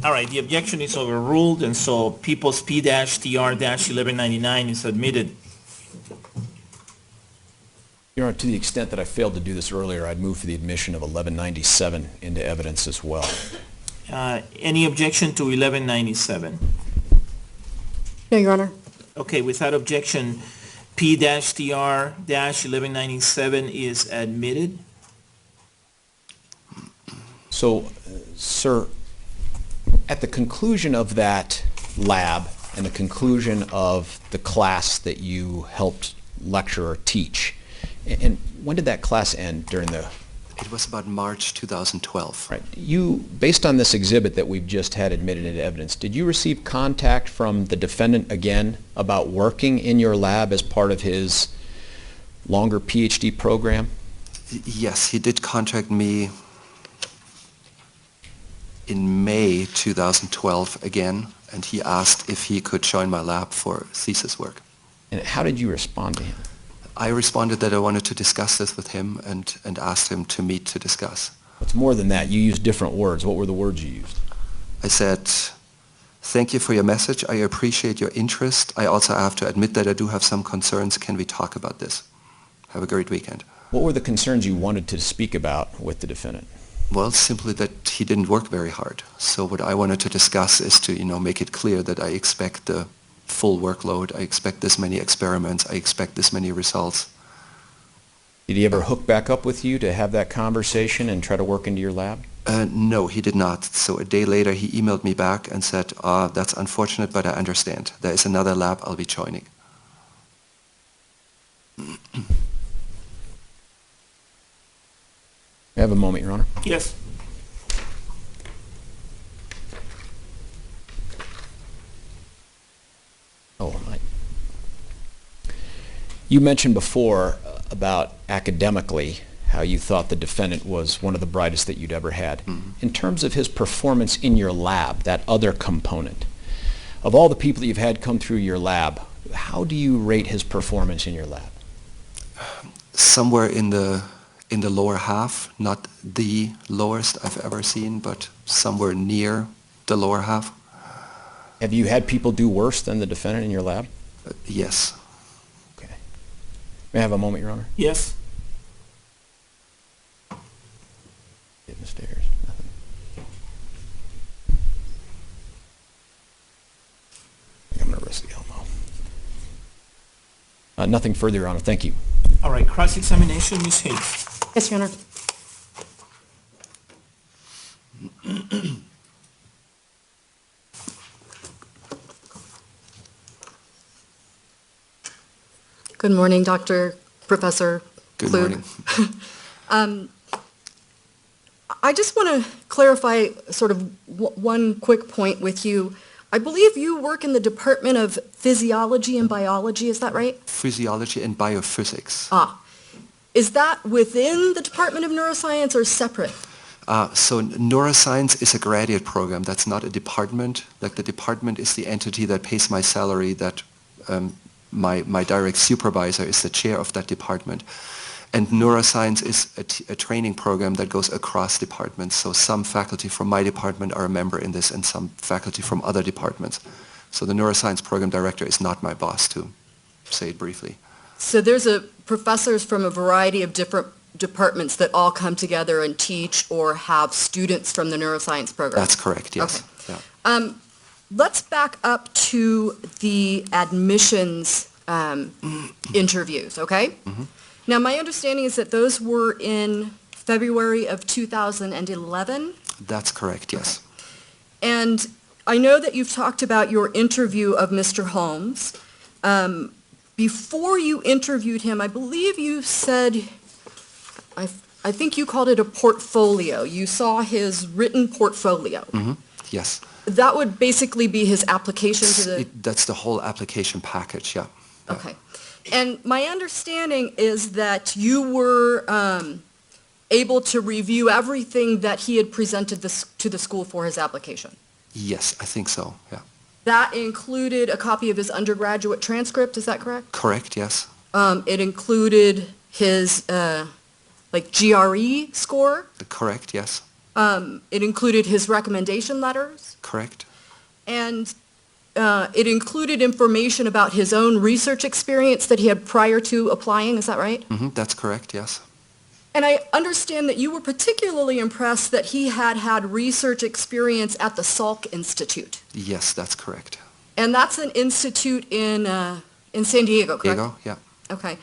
All right, the objection is overruled, and so People's P-TR-1199 is admitted. Your Honor, to the extent that I failed to do this earlier, I'd move for the admission of 1197 into evidence as well. Any objection to 1197? No, Your Honor. Okay, without objection, P-TR-1197 is admitted. So, sir, at the conclusion of that lab and the conclusion of the class that you helped lecture or teach, and when did that class end during the... It was about March 2012. Right. You, based on this exhibit that we've just had admitted into evidence, did you receive contact from the defendant again about working in your lab as part of his longer PhD program? Yes, he did contact me in May 2012 again, and he asked if he could join my lab for thesis work. And how did you respond to him? I responded that I wanted to discuss this with him and asked him to meet to discuss. It's more than that. You used different words. What were the words you used? I said, "Thank you for your message. I appreciate your interest. I also have to admit that I do have some concerns. Can we talk about this? Have a great weekend." What were the concerns you wanted to speak about with the defendant? Well, simply that he didn't work very hard. So what I wanted to discuss is to, make it clear that I expect the full workload. I expect this many experiments. I expect this many results. Did he ever hook back up with you to have that conversation and try to work into your lab? No, he did not. So a day later, he emailed me back and said, "That's unfortunate, but I understand. There is another lab I'll be joining." I have a moment, Your Honor. Yes. You mentioned before about academically how you thought the defendant was one of the brightest that you'd ever had. Mm-hmm. In terms of his performance in your lab, that other component, of all the people that you've had come through your lab, how do you rate his performance in your lab? Somewhere in the lower half, not the lowest I've ever seen, but somewhere near the lower half. Have you had people do worse than the defendant in your lab? Yes. Okay. May I have a moment, Your Honor? Yes. Getting the stairs. Nothing. I think I'm going to rest the Elmo. Nothing further, Your Honor. Thank you. All right, cross-examination, Ms. Hayes. Yes, Your Honor. Good morning, Professor Good Klug. morning. I just want to clarify sort of one quick point with you. I believe you work in the Department of Physiology and Biology, is that right? Physiology and biophysics. Is that within the Department of Neuroscience or separate? So neuroscience is a graduate program. That's not a department. Like the department is the entity that pays my salary, that my direct supervisor is the chair of that department. And neuroscience is a training program that goes across departments. So some faculty from my department are a member in this and some faculty from other departments. So the neuroscience program director is not my boss, to say it briefly. So there's professors from a variety of different departments that all come together and teach or have students from the neuroscience program? That's correct, yes. Okay. Yeah. Let's back up to the admissions interviews, okay? Mm-hmm. Now, my understanding is that those were in February of 2011? That's correct, yes. And I know that you've talked about your interview of Mr. Holmes. Before you interviewed him, I believe you said, I think you called it a portfolio. You saw his written portfolio. Mm-hmm. Yes. That would basically be his application to the... That's the whole application package, yeah. Okay. And my understanding is that you were able to review everything that he had presented to the school for his application. Yes, I think so, yeah. That included a copy of his undergraduate transcript, is that correct? Correct, yes. It included his, GRE score. Correct, yes. It included his recommendation letters, Correct? and it included information about his own research experience that he had prior to applying, is that right? That's correct, yes. And I understand that you were particularly impressed that he had had research experience at the Salk Institute. Yes, that's correct. And that's an institute in San Diego, correct? Diego, yeah. Okay.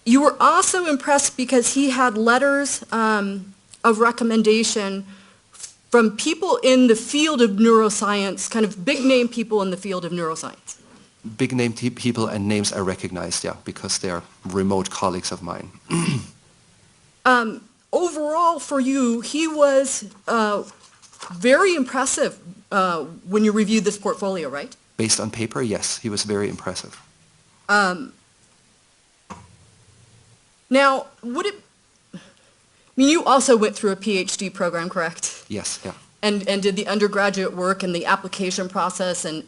You were also impressed because he had letters of recommendation from people in the field of neuroscience, kind of big-name people in the field of neuroscience. Big name people and names I recognized, yeah, because they're remote colleagues of mine. Overall, for you, he was very impressive when you reviewed this portfolio, right? Based on paper, yes, he was very impressive. Now, I mean, you also went through a PhD program, correct? Yes, yeah. And did the undergraduate work and the application process, and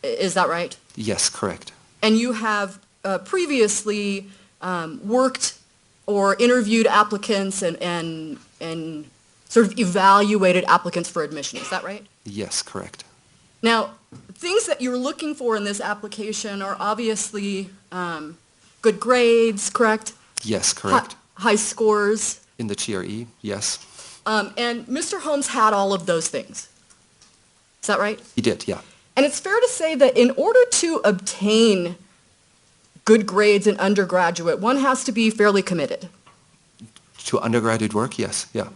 is that right? Yes, correct. And you have previously worked or interviewed applicants and sort of evaluated applicants for admission, is that right? Yes, correct. Now, things that you're looking for in this application are obviously good grades, correct? Yes, correct. High scores. In the GRE, yes. And Mr. Holmes had all of those things. Is that right? He did, yeah. And it's fair to say that in order to obtain good grades in undergraduate, one has to be fairly committed. To undergraduate work, yes, yeah.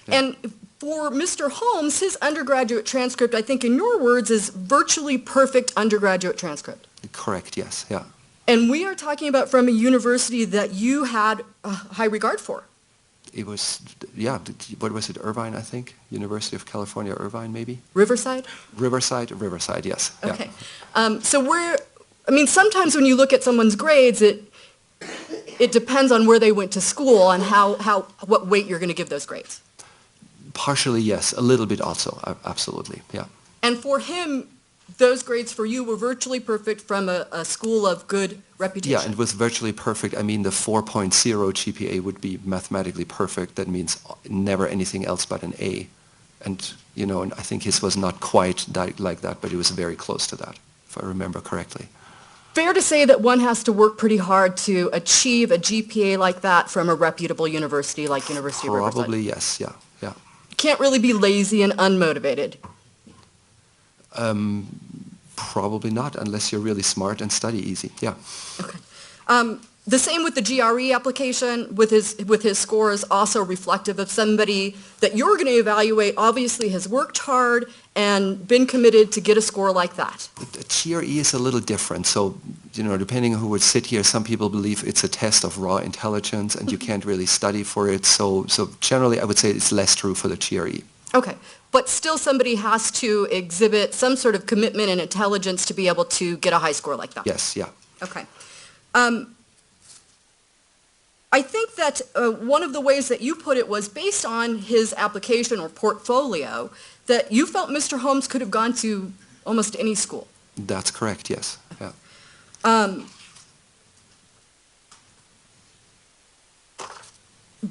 Yeah. And for Mr. Holmes, his undergraduate transcript, I think in your words, is virtually perfect undergraduate transcript. Correct, yes, yeah. And we are talking about from a university that you had a high regard for. It was, yeah, what was it, Irvine, I think? University of California, Irvine, maybe? Riverside? Riverside, yes. Yeah. Okay. I mean, sometimes when you look at someone's grades, it depends on where they went to school and what weight you're going to give those grades. Partially, yes. A little bit also, absolutely, yeah. And for him, those grades for you were virtually perfect from a school of good reputation. Yeah, and with virtually perfect, I mean the 4.0 GPA would be mathematically perfect. That means never anything else but an A. And, you know, and I think his was not quite like that, but it was very close to that, if I remember correctly. Fair to say that one has to work pretty hard to achieve a GPA like that from a reputable university like University of Riverside. Probably, yes, yeah, yeah. You can't really be lazy and unmotivated. Probably not, unless you're really smart and study easy, yeah. Okay. The same with the GRE application, with his scores, also reflective of somebody that you're going to evaluate, obviously has worked hard and been committed to get a score like that. The GRE is a little different, so, you know, depending on who would sit here, some people believe it's a test of raw intelligence and you can't really study for it, so generally I would say it's less true for the GRE. Okay, but still somebody has to exhibit some sort of commitment and intelligence to be able to get a high score like that. Yes, yeah. Okay. I think that one of the ways that you put it was based on his application or portfolio that you felt Mr. Holmes could have gone to almost any school. That's correct, yes, yeah.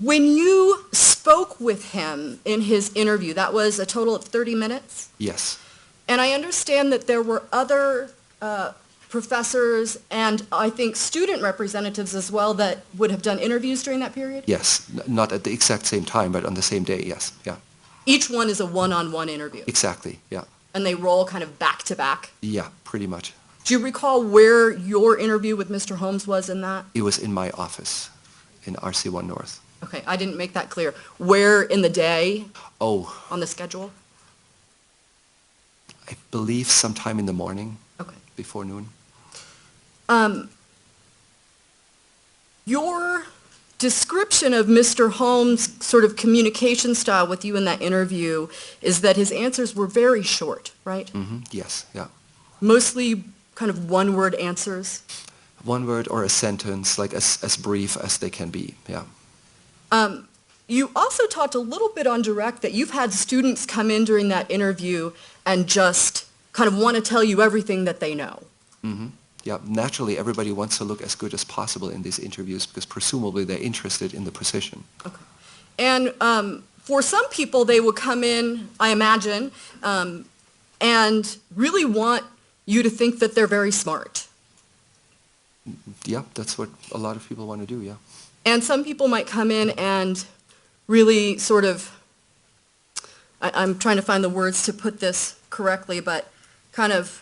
When you spoke with him in his interview, that was a total of 30 minutes? Yes. And I understand that there were other professors and I think student representatives as well that would have done interviews during that period? Yes, not at the exact same time, but on the same day, yes, yeah. Each one is a one-on-one interview? Exactly, yeah. And they roll kind of back to back? Yeah, pretty much. Do you recall where your interview with Mr. Holmes was in that? It was in my office in RC1 North. Okay, I didn't make that clear. Where in the day? Oh, On the schedule? I believe sometime in the morning, Okay. before noon. Your description of Mr. Holmes' sort of communication style with you in that interview is that his answers were very short, right? Yes, yeah. Mostly kind of one-word answers. One word or a sentence, like as brief as they can be, yeah. You also talked a little bit on direct that you've had students come in during that interview and just kind of want to tell you everything that they know. Yeah, naturally everybody wants to look as good as possible in these interviews because presumably they're interested in the position. Okay. And for some people, they would come in, I imagine, and really want you to think that they're very smart. Yeah, that's what a lot of people want to do, yeah. And some people might come in and really sort of, I'm trying to find the words to put this correctly, but kind of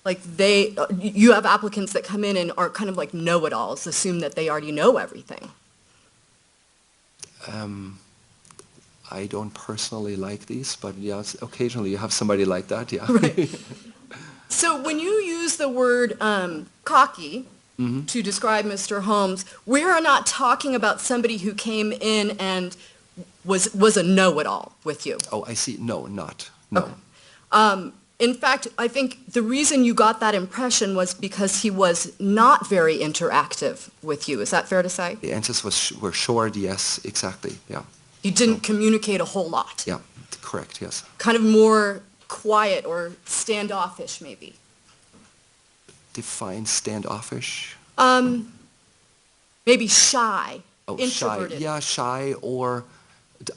like you have applicants that come in and are kind of like know-it-alls, assume that they already know everything. I don't personally like these, but yeah, occasionally you have somebody like that, yeah. Right. So when you use the word cocky to describe Mr. Holmes, we are not talking about somebody who came in and was a know-it-all with you. Oh, I see. No, not. No. Okay. In fact, I think the reason you got that impression was because he was not very interactive with you. Is that fair to say? The answers were short, yes, exactly, yeah. He didn't communicate a whole lot. Yeah, correct, yes. Kind of more quiet or standoffish, maybe. Define standoffish? Maybe shy, Oh, introverted. shy. Yeah, shy or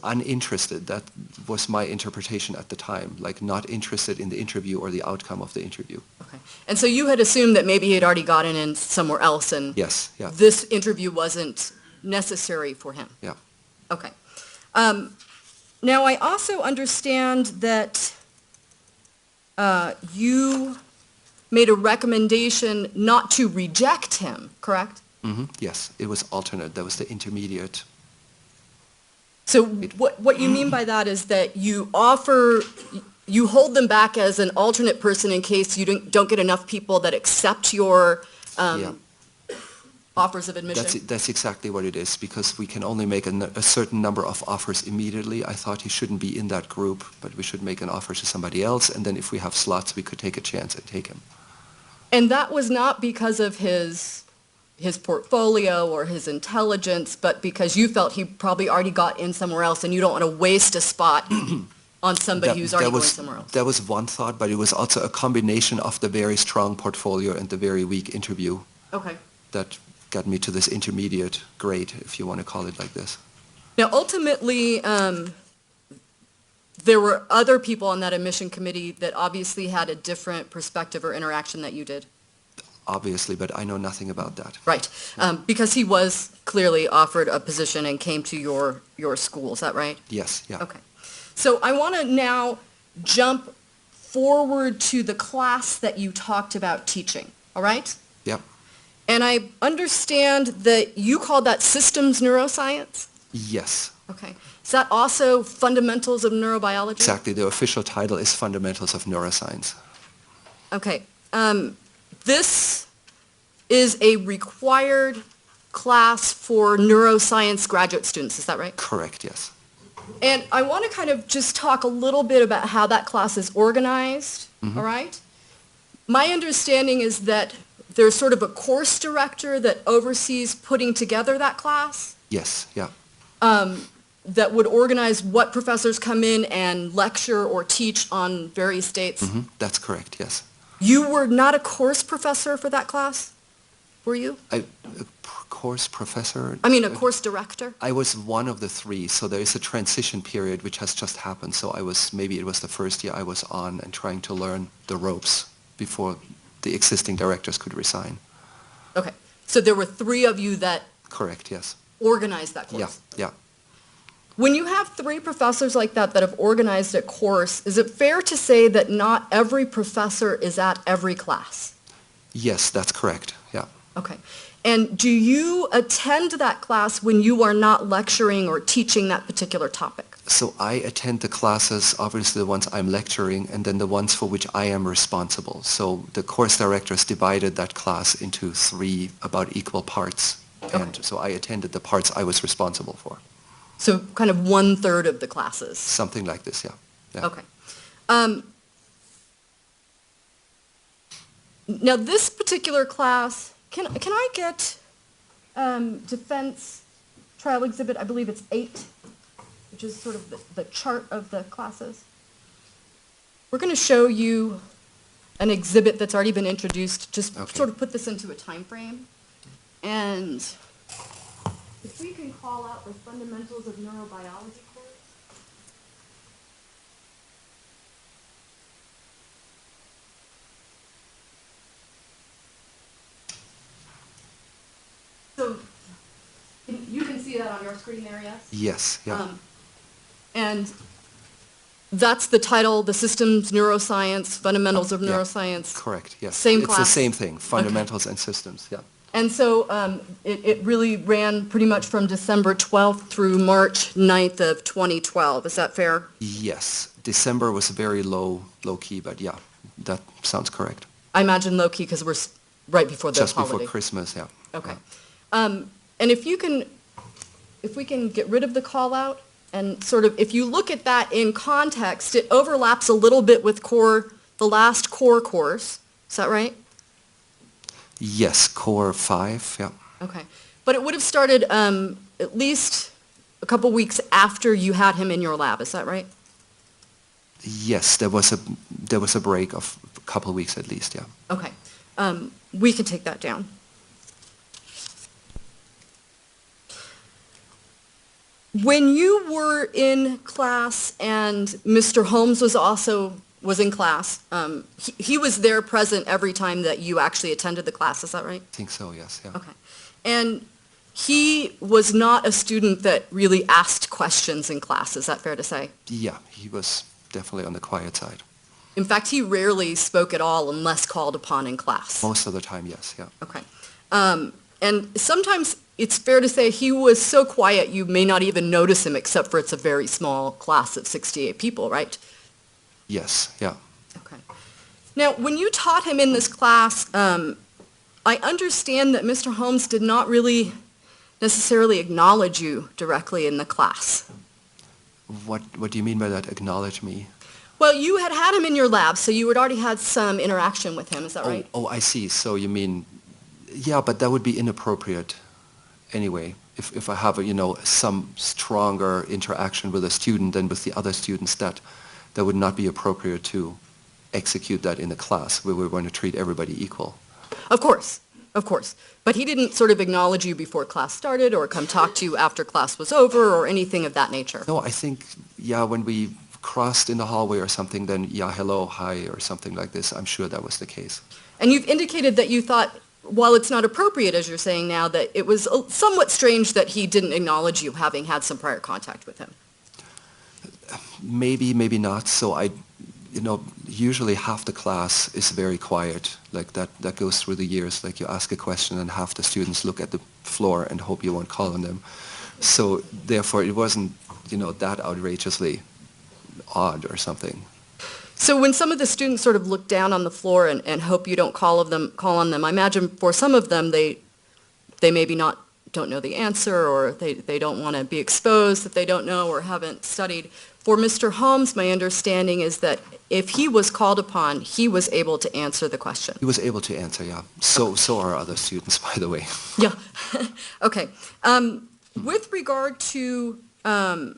uninterested. That was my interpretation at the time, like not interested in the interview or the outcome of the interview. Okay. And so you had assumed that maybe he had already gotten in somewhere else and Yes, yeah. this interview wasn't necessary for him. Yeah. Okay. Now, I also understand that you made a recommendation not to reject him, correct? Yes, it was alternate. That was the intermediate. So what you mean by that is that you hold them back as an alternate person in case you don't get enough people that accept your Yeah. offers of admission? That's exactly what it is, because we can only make a certain number of offers immediately. I thought he shouldn't be in that group, but we should make an offer to somebody else, and then if we have slots, we could take a chance and take him. And that was not because of his portfolio or his intelligence, but because you felt he probably already got in somewhere else and you don't want to waste a spot on somebody who's already going somewhere else. That was one thought, but it was also a combination of the very strong portfolio and the very weak interview Okay. that got me to this intermediate grade, if you want to call it like this. Now, ultimately, there were other people on that admission committee that obviously had a different perspective or interaction that you did. Obviously, but I know nothing about that. Right. Because he was clearly offered a position and came to your school. Is that right? Yes, yeah. Okay. So I want to now jump forward to the class that you talked about teaching, all right? Yep. And I understand that you called that systems neuroscience? Yes, Okay. Is that also fundamentals of neurobiology? exactly. The official title is Fundamentals of Neuroscience. Okay. This is a required class for neuroscience graduate students, is that right? Correct, yes. And I want to kind of just talk a little bit about how that class is organized, all right? My understanding is that there's sort of a course director that oversees putting together that class, Yes, yeah. that would organize what professors come in and lecture or teach on various dates. That's correct, yes. You were not a course professor for that class, were you? A course professor? I mean, a course director? I was one of the three, so there is a transition period which has just happened. So maybe it was the first year I was on and trying to learn the ropes before the existing directors could resign. Okay, so there were three of you that Correct, yes. organized that course? Yeah, yeah. When you have three professors like that that have organized a course, is it fair to say that not every professor is at every class? Yes, that's correct, yeah. Okay. And do you attend that class when you are not lecturing or teaching that particular topic? So I attend the classes, obviously the ones I'm lecturing, and then the ones for which I am responsible. So the course directors divided that class into three about equal parts. And so I attended the parts I was responsible for. So kind of 1/3 of the classes? Something like this, yeah. Yeah. Okay. Now, this particular class, can I get defense trial exhibit, I believe it's 8, which is sort of the chart of the classes? We're going to show you an exhibit that's already been introduced, just Okay. sort of put this into a time frame. And if we can call out the fundamentals of neurobiology see that on your screen there, yes? Yes, yeah. And that's the title, The Systems Neuroscience, Fundamentals of Yeah. Neuroscience. Correct, yes. Same It's the class? same thing, fundamentals and systems, yeah. And so it really ran pretty much from December 12th through March 9th of 2012. Is that fair? Yes, December was very low key, but yeah, that sounds correct. I imagine low-key because we're right before the Just holiday. before Christmas, yeah. Okay. And if we can get rid of the call-out, and sort of, if you look at that in context, it overlaps a little bit with the last core course. Is that right? Yes, core 5, yeah. Okay. But it would have started at least a couple weeks after you had him in your lab. Is that right? Yes, there was a break of a couple of weeks at least, yeah. Okay. We can take that down. When you were in class and Mr. Holmes was in class, he was there present every time that you actually attended the class, is that right? I think so, yes, yeah. Okay. And he was not a student that really asked questions in class, is that fair to say? Yeah, he was definitely on the quiet side. In fact, he rarely spoke at all unless called upon in class. Most of the time, yes, yeah. Okay. And sometimes it's fair to say he was so quiet you may not even notice him except for it's a very small class of 68 people, right? Yes, yeah. Okay. Now, when you taught him in this class, I understand that Mr. Holmes did not really necessarily acknowledge you directly in the class. What do you mean by that, acknowledge me? Well, you had him in your lab, so you had already had some interaction with him, is that right? Oh, I see. So you mean, yeah, but that would be inappropriate anyway. If I have some stronger interaction with a student than with the other students, that would not be appropriate to execute that in a class where we're going to treat everybody equal. Of course. But he didn't sort of acknowledge you before class started or come talk to you after class was over or anything of that nature? No, I think, yeah, when we crossed in the hallway or something, then yeah, hello, hi, or something like this. I'm sure that was the case. And you've indicated that you thought, while it's not appropriate, as you're saying now, that it was somewhat strange that he didn't acknowledge you having had some prior contact with him. Maybe, maybe not. So usually half the class is very quiet. Like that goes through the years. Like you ask a question and half the students look at the floor and hope you won't call on them. So therefore it wasn't, that outrageously odd or something. So when some of the students sort of look down on the floor and hope you don't call on them, I imagine for some of them they maybe don't know the answer, or they don't want to be exposed that they don't know or haven't studied. For Mr. Holmes, my understanding is that if he was called upon, he was able to answer the question. He was able to answer, yeah. So are other students, by the way. Yeah. Okay. With regard to that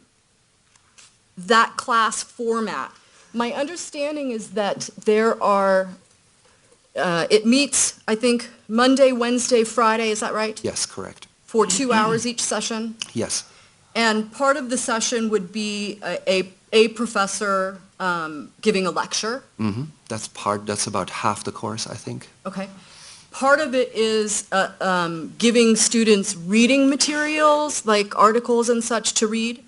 class format, my understanding is that it meets, I think, Monday, Wednesday, Friday, is that right? Yes, correct. For 2 hours each session? Yes. And part of the session would be a professor giving a lecture? Mm-hmm. That's about half the course, I think. Okay. Part of it is giving students reading materials, like articles and such, to read?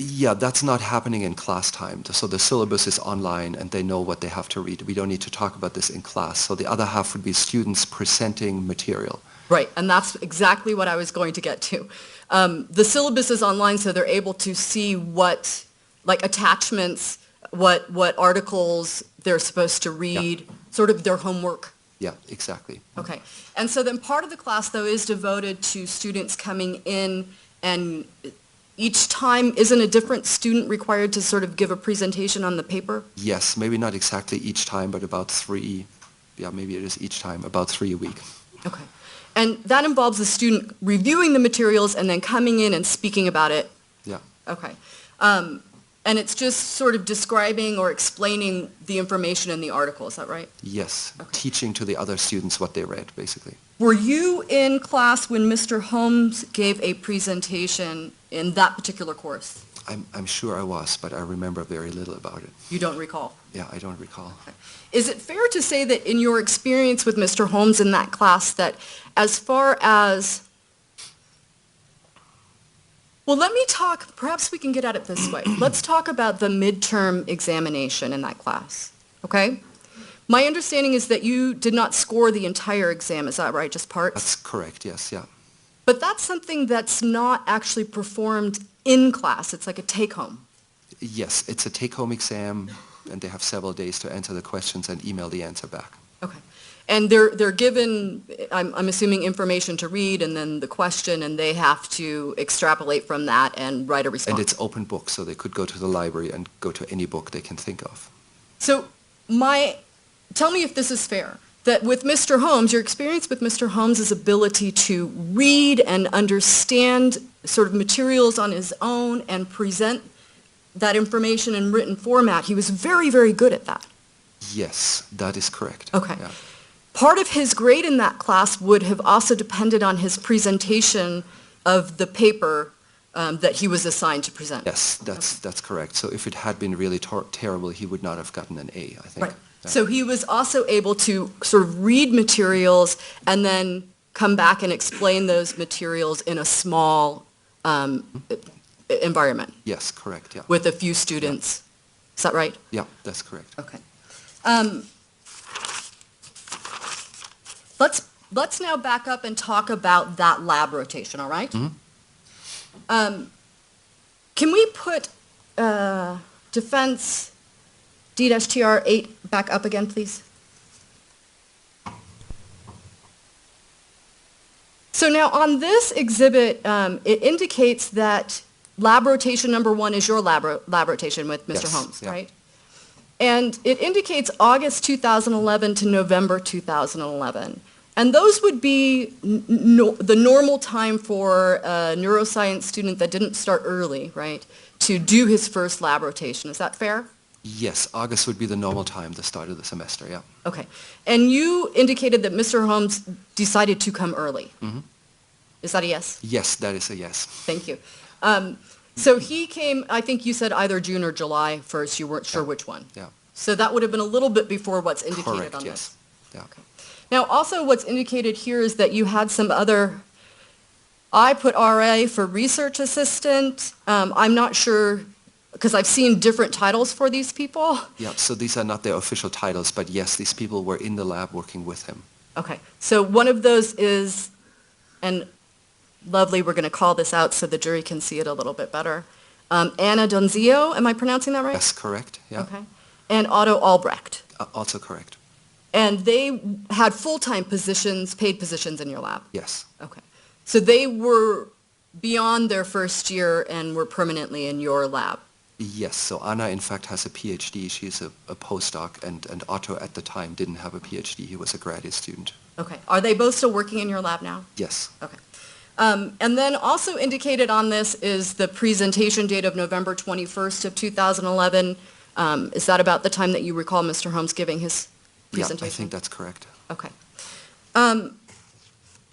Yeah, that's not happening in class time. So the syllabus is online and they know what they have to read. We don't need to talk about this in class. So the other half would be students presenting material. Right, and that's exactly what I was going to get to. The syllabus is online, so they're able to see what, like attachments, what articles they're supposed to read, sort of their homework. Yeah, exactly. Okay, and so then part of the class, though, is devoted to students coming in, and each time, isn't a different student required to sort of give a presentation on the paper? Yes, maybe not exactly each time, but about 3, maybe it is each time, about 3 a week. Okay. And that involves the student reviewing the materials and then coming in and speaking about it? Yeah. Okay. And it's just sort of describing or explaining the information in the article, is that right? Yes, Okay. teaching to the other students what they read, basically. Were you in class when Mr. Holmes gave a presentation in that particular course? I'm sure I was, but I remember very little about it. You don't recall? Yeah, I don't recall. Okay. Is it fair to say that in your experience with Mr. Holmes in that class, that as far as Well, let me talk, perhaps we can get at it this way. Let's talk about the midterm examination in that class, okay? My understanding is that you did not score the entire exam, is that right, just parts? That's correct, yes, yeah. But that's something that's not actually performed in class, it's like a take-home. Yes, it's a take-home exam, and they have several days to answer the questions and email the answer back. Okay. And they're given, I'm assuming, information to read and then the question, and they have to extrapolate from that and write a response. And it's open book, so they could go to the library and go to any book they can think of. So tell me if this is fair, that with Mr. Holmes, your experience with Mr. Holmes' ability to read and understand sort of materials on his own and present that information in written format, he was very, very good at that. Yes, that is correct. Okay. Yeah. Part of his grade in that class would have also depended on his presentation of the paper that he was assigned to present. Yes, that's correct. So if it had been really terrible, he would not have gotten an A, I think. Right. Yeah. So he was also able to sort of read materials and then come back and explain those materials in a small environment Yes, correct, yeah. with a few students. Is that right? Yeah, that's correct. Okay. Let's now back up and talk about that lab rotation, all right? Can we put defense D-TR 8 back up again, please? So now on this exhibit, it indicates that lab rotation number 1 is your lab rotation with Mr. Yes, Holmes, yeah. right? And it indicates August 2011 to November 2011. And those would be the normal time for a neuroscience student that didn't start early, right, to do his first lab rotation. Is that fair? Yes, August would be the normal time, the start of the semester, yeah. Okay. And you indicated that Mr. Holmes decided to come early. Is that a yes? Yes, that is a yes. Thank you. So he came, I think you said either June or July 1st. You weren't sure which one. Yeah. So that would have been a little bit before what's indicated Correct, on yes. this. Yeah. Okay. Now, also what's indicated here is that you had some other, I put RA for research assistant. I'm not sure, because I've seen different titles for these people. Yeah, so these are not their official titles, but yes, these people were in the lab working with him. Okay, so one of those is, and lovely, we're going to call this out so the jury can see it a little bit better. Anna Donzio, am I pronouncing that right? Yes, correct, yeah. Okay. And Otto Albrecht. Also correct. And they had full-time positions, paid positions in your lab? Yes. Okay. So they were beyond their first year and were permanently in your lab? Yes, so Anna in fact has a PhD. She's a postdoc, and Otto at the time didn't have a PhD. He was a graduate student. Okay. Are they both still working in your lab now? Yes. Okay. And then also indicated on this is the presentation date of November 21st of 2011. Is that about the time that you recall Mr. Holmes giving his presentation? Yeah, I think that's correct. Okay.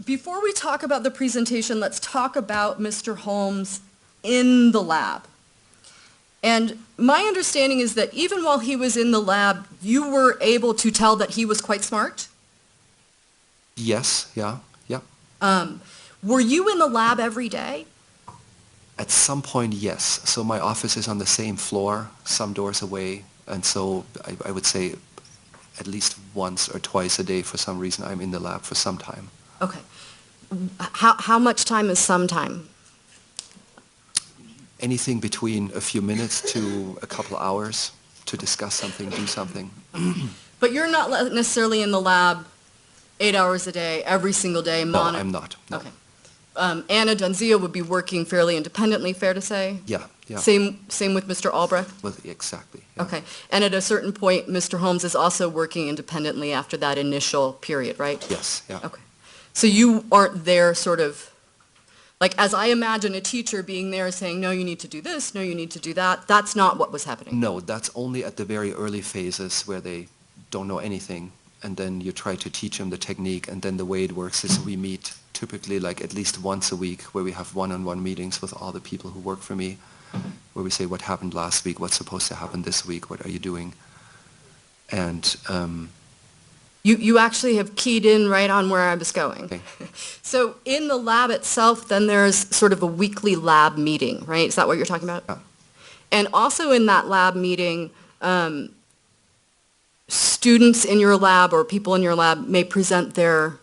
Before we talk about the presentation, let's talk about Mr. Holmes in the lab. And my understanding is that even while he was in the lab, you were able to tell that he was quite smart? Yes, yeah. Were you in the lab every day? At some point, yes. So my office is on the same floor, some doors away, and so I would say at least once or twice a day for some reason I'm in the lab for some time. Okay. How much time is some time? Anything between a few minutes to a couple hours to discuss something, do something. But you're not necessarily in the lab 8 hours a day, every single day, No, I'm not. No. Okay. Anna Donzio would be working fairly independently, fair to say? Yeah. Same with Mr. Albrecht? Well, exactly. Yeah. Okay. And at a certain point, Mr. Holmes is also working independently after that initial period, right? Yes, yeah. Okay. So you aren't there sort of, like as I imagine a teacher being there saying, no, you need to do this, no, you need to do that. That's not what was happening? No, that's only at the very early phases where they don't know anything, and then you try to teach them the technique, and then the way it works is we meet typically like at least once a week where we have one-on-one meetings with all the people who work for me, where we say what happened last week, what's supposed to happen this week, what are you doing? And You actually have keyed in right on where I was going. Okay. So in the lab itself, then there's sort of a weekly lab meeting, right? Is that what you're talking about? Yeah. And also in that lab meeting, students in your lab or people in your lab may present the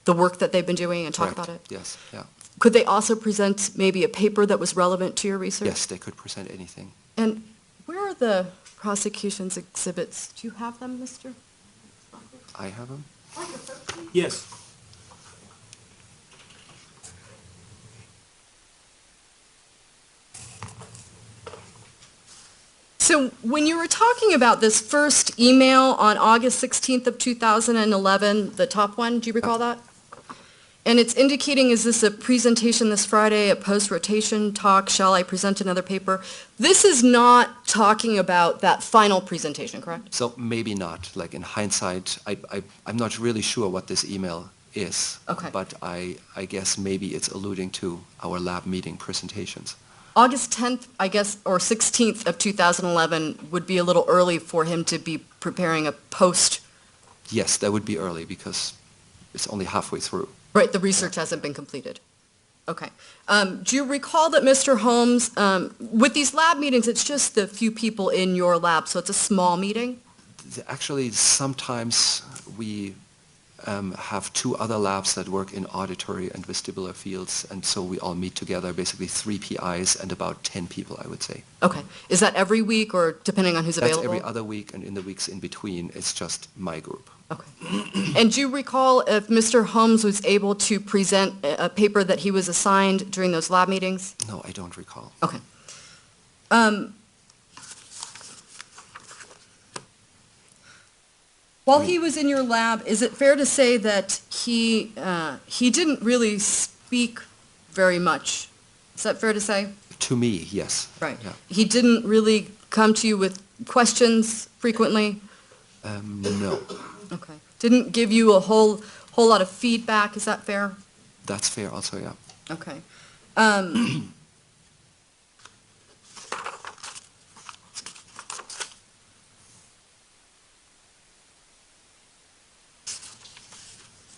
work that they've been doing and talk Correct. about it? Yes, yeah. Could they also present maybe a paper that was relevant to your research? Yes, they could present anything. And where are the prosecution's exhibits? Do you have them, Mr.? I have them. Yes. So when you were talking about this first email on August 16th of 2011, the top one, do you recall that? And it's indicating, is this a presentation this Friday, a post-rotation talk, shall I present another paper? This is not talking about that final presentation, correct? So maybe not, like in hindsight, I'm not really sure what this email is. Okay. But I guess maybe it's alluding to our lab meeting presentations. August 10th, I guess, or 16th of 2011 would be a little early for him to be preparing a post. Yes, that would be early because it's only halfway through. Right, the research hasn't been completed. Okay. Do you recall that Mr. Holmes, with these lab meetings, it's just the few people in your lab, so it's a small meeting? Actually, sometimes we have two other labs that work in auditory and vestibular fields, and so we all meet together, basically 3 PIs and about 10 people, I would say. Okay. Is that every week or depending on who's That's available? every other week, and in the weeks in between, it's just my group. Okay. And do you recall if Mr. Holmes was able to present a paper that he was assigned during those lab meetings? No, I don't recall. Okay. While he was in your lab, is it fair to say that he didn't really speak very much? Is that fair to say? To me, yes. Right. Yeah. He didn't really come to you with questions frequently? No, Okay. Didn't give you a whole lot of feedback, is that fair? that's fair also, yeah. Okay.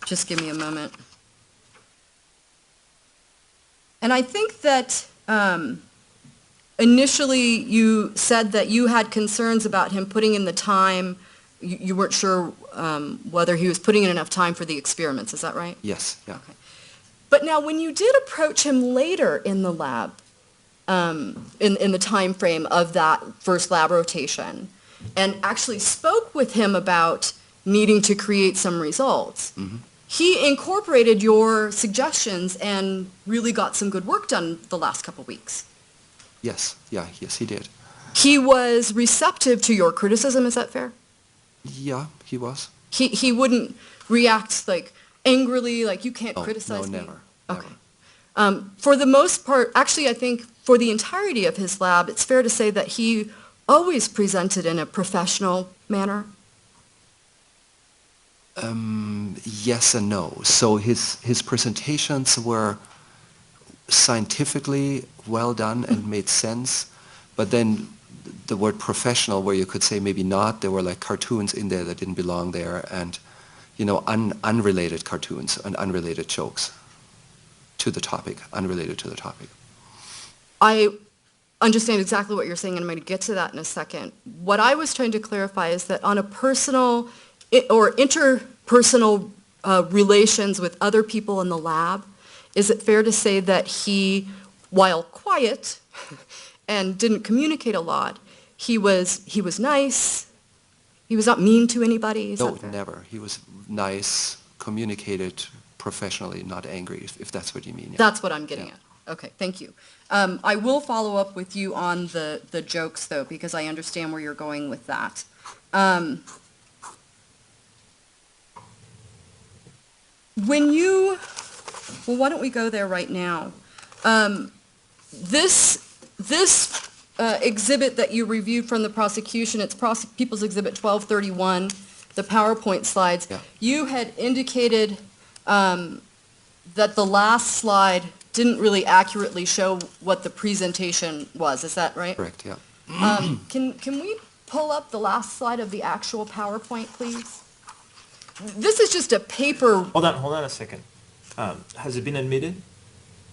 Just give me a moment. And I think that initially you said that you had concerns about him putting in the time. You weren't sure whether he was putting in enough time for the experiments, is that right? Yes, yeah. Okay. But now, when you did approach him later in the lab, in the time frame of that first lab rotation, and actually spoke with him about needing to create some results, he incorporated your suggestions and really got some good work done the last couple weeks. Yes, yeah, yes, he did. He was receptive to your criticism, is that fair? Yeah, he was. He wouldn't react like angrily, like you can't criticize me? No, never. Okay. For the most part, actually, I think for the entirety of his lab, it's fair to say that he always presented in a professional manner. Yes and no. So his presentations were scientifically well done and made sense, but then the word professional, where you could say maybe not, there were like cartoons in there that didn't belong there, and unrelated cartoons and unrelated jokes to the topic, unrelated to the topic. I understand exactly what you're saying, and I'm going to get to that in a second. What I was trying to clarify is that on a personal or interpersonal relations with other people in the lab, is it fair to say that he, while quiet and didn't communicate a lot, he was nice, he was not mean to anybody? Is No, that fair? never. He was nice, communicated professionally, not angry, if that's what you mean. Yeah. That's what I'm getting Yeah. at. Okay, thank you. I will follow up with you on the jokes, though, because I understand where you're going with that. Well, why don't we go there right now? This exhibit that you reviewed from the prosecution, it's People's Exhibit 1231, the PowerPoint slides. Yeah. You had indicated that the last slide didn't really accurately show what the presentation was. Is that right? Correct, yeah. Can we pull up the last slide of the actual PowerPoint, please? This is just a paper, Hold on a second. Has it been admitted?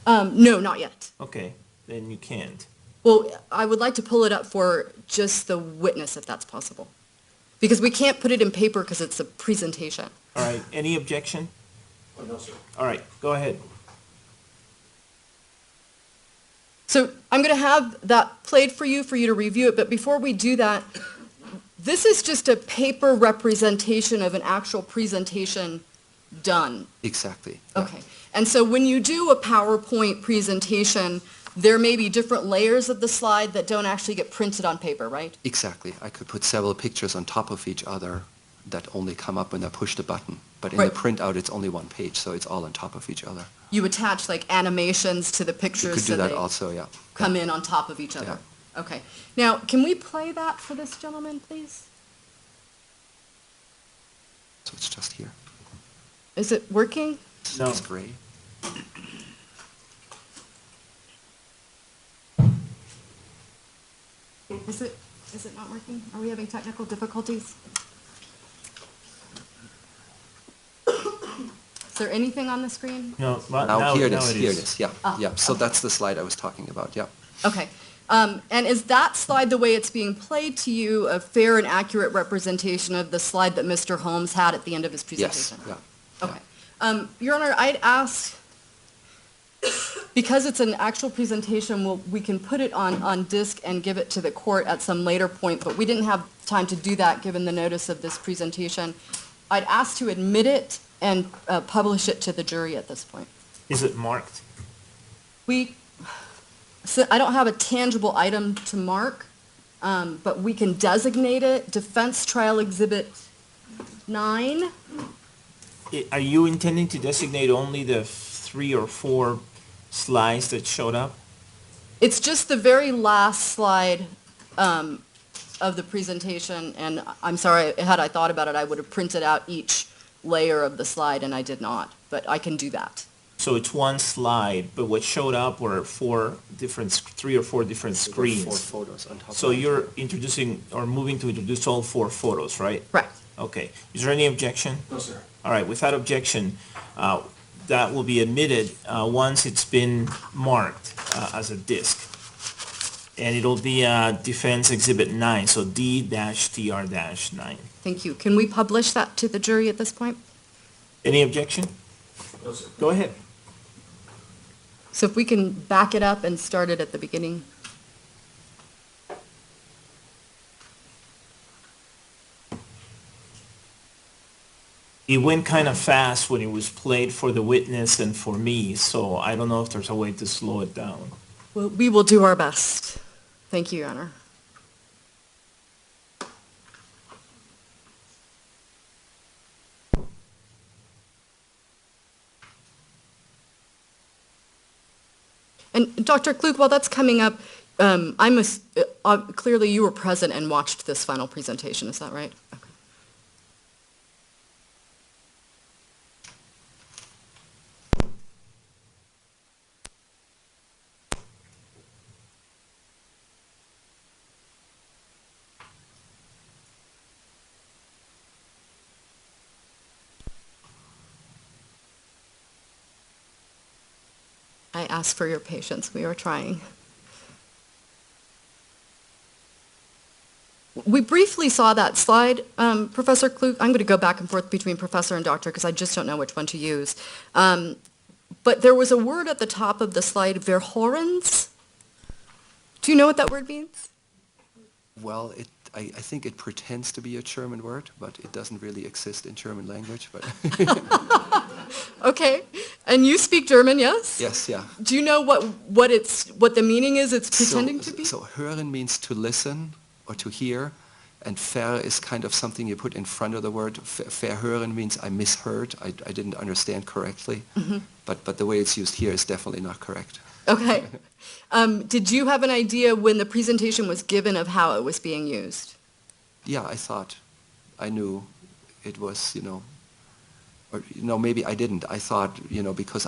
no, not yet. Okay, then you can't. Well, I would like to pull it up for just the witness, if that's possible. Because we can't put it in paper because it's a presentation. All right, any objection? Oh, no, sir. All right, go ahead. So I'm going to have that played for you to review it, but before we do that, this is just a paper representation of an actual presentation done. Exactly. Okay. And so when you do a PowerPoint presentation, there may be different layers of the slide that don't actually get printed on paper, right? Exactly. I could put several pictures on top of each other that only come up when I push the button. But in Right. the printout, it's only one page, so it's all on top of each other. You attach like animations to the You pictures could so do that they also, yeah. come in on top of each other. Okay. Now, can we play that for this gentleman, please? So it's just here. Is it working? No. It's gray. Is it not working? Are we having technical difficulties? Is there anything on the screen? No, well, Now here it is, now here it is, yeah, Ah, yeah. So okay. that's the slide I was talking about, yeah. Okay. And is that slide, the way it's being played to you, a fair and accurate representation of the slide that Mr. Holmes had at the end of his Yes, presentation? yeah. Okay. Your Honor, I'd ask, because it's an actual presentation, we can put it on disc and give it to the court at some later point, but we didn't have time to do that given the notice of this presentation. I'd ask to admit it and publish it to the jury at this point. Is it marked? So I don't have a tangible item to mark, but we can designate it, Defense Trial Exhibit 9. Are you intending to designate only the 3 or 4 slides that showed up? It's just the very last slide of the presentation, and I'm sorry, had I thought about it, I would have printed out each layer of the slide, and I did not, but I can do that. So it's one slide, but what showed up were 3 or 4 different There were 4 screens. photos on top So of it. you're introducing or moving to introduce all 4 photos, right? Correct. Okay. Is there any objection? No, sir. All right, without objection, that will be admitted once it's been marked as a disc. And it'll be Defense Exhibit 9, so D-TR-9. Thank you. Can we publish that to the jury at this point? Any objection? No, sir. Go ahead. So if we can back it up and start it at the beginning. It went kind of fast when it was played for the witness and for me, so I don't know if there's a way to slow it down. Well, we will do our best. Thank you, Your Honor. And Dr. Klug, while that's coming up, clearly you were present and watched this final presentation, is that right? Okay. I ask for your patience. We are trying. We briefly saw that slide, Professor Klug. I'm going to go back and forth between professor and doctor because I just don't know which one to use. But there was a word at the top of the slide, verhorens. Do you know what that word means? Well, I think it pretends to be a German word, but it doesn't really exist in German language. But Okay. And you speak German, yes? yes, yeah. Do you know what the meaning is it's pretending to be? So hören means to listen or to hear, and ver is kind of something you put in front of the word. Verhören means I misheard, I didn't understand correctly, but the way it's used here is definitely not correct. Okay. Did you have an idea when the presentation was given of how it was being used? Yeah, I knew it was, or maybe I didn't. I thought, because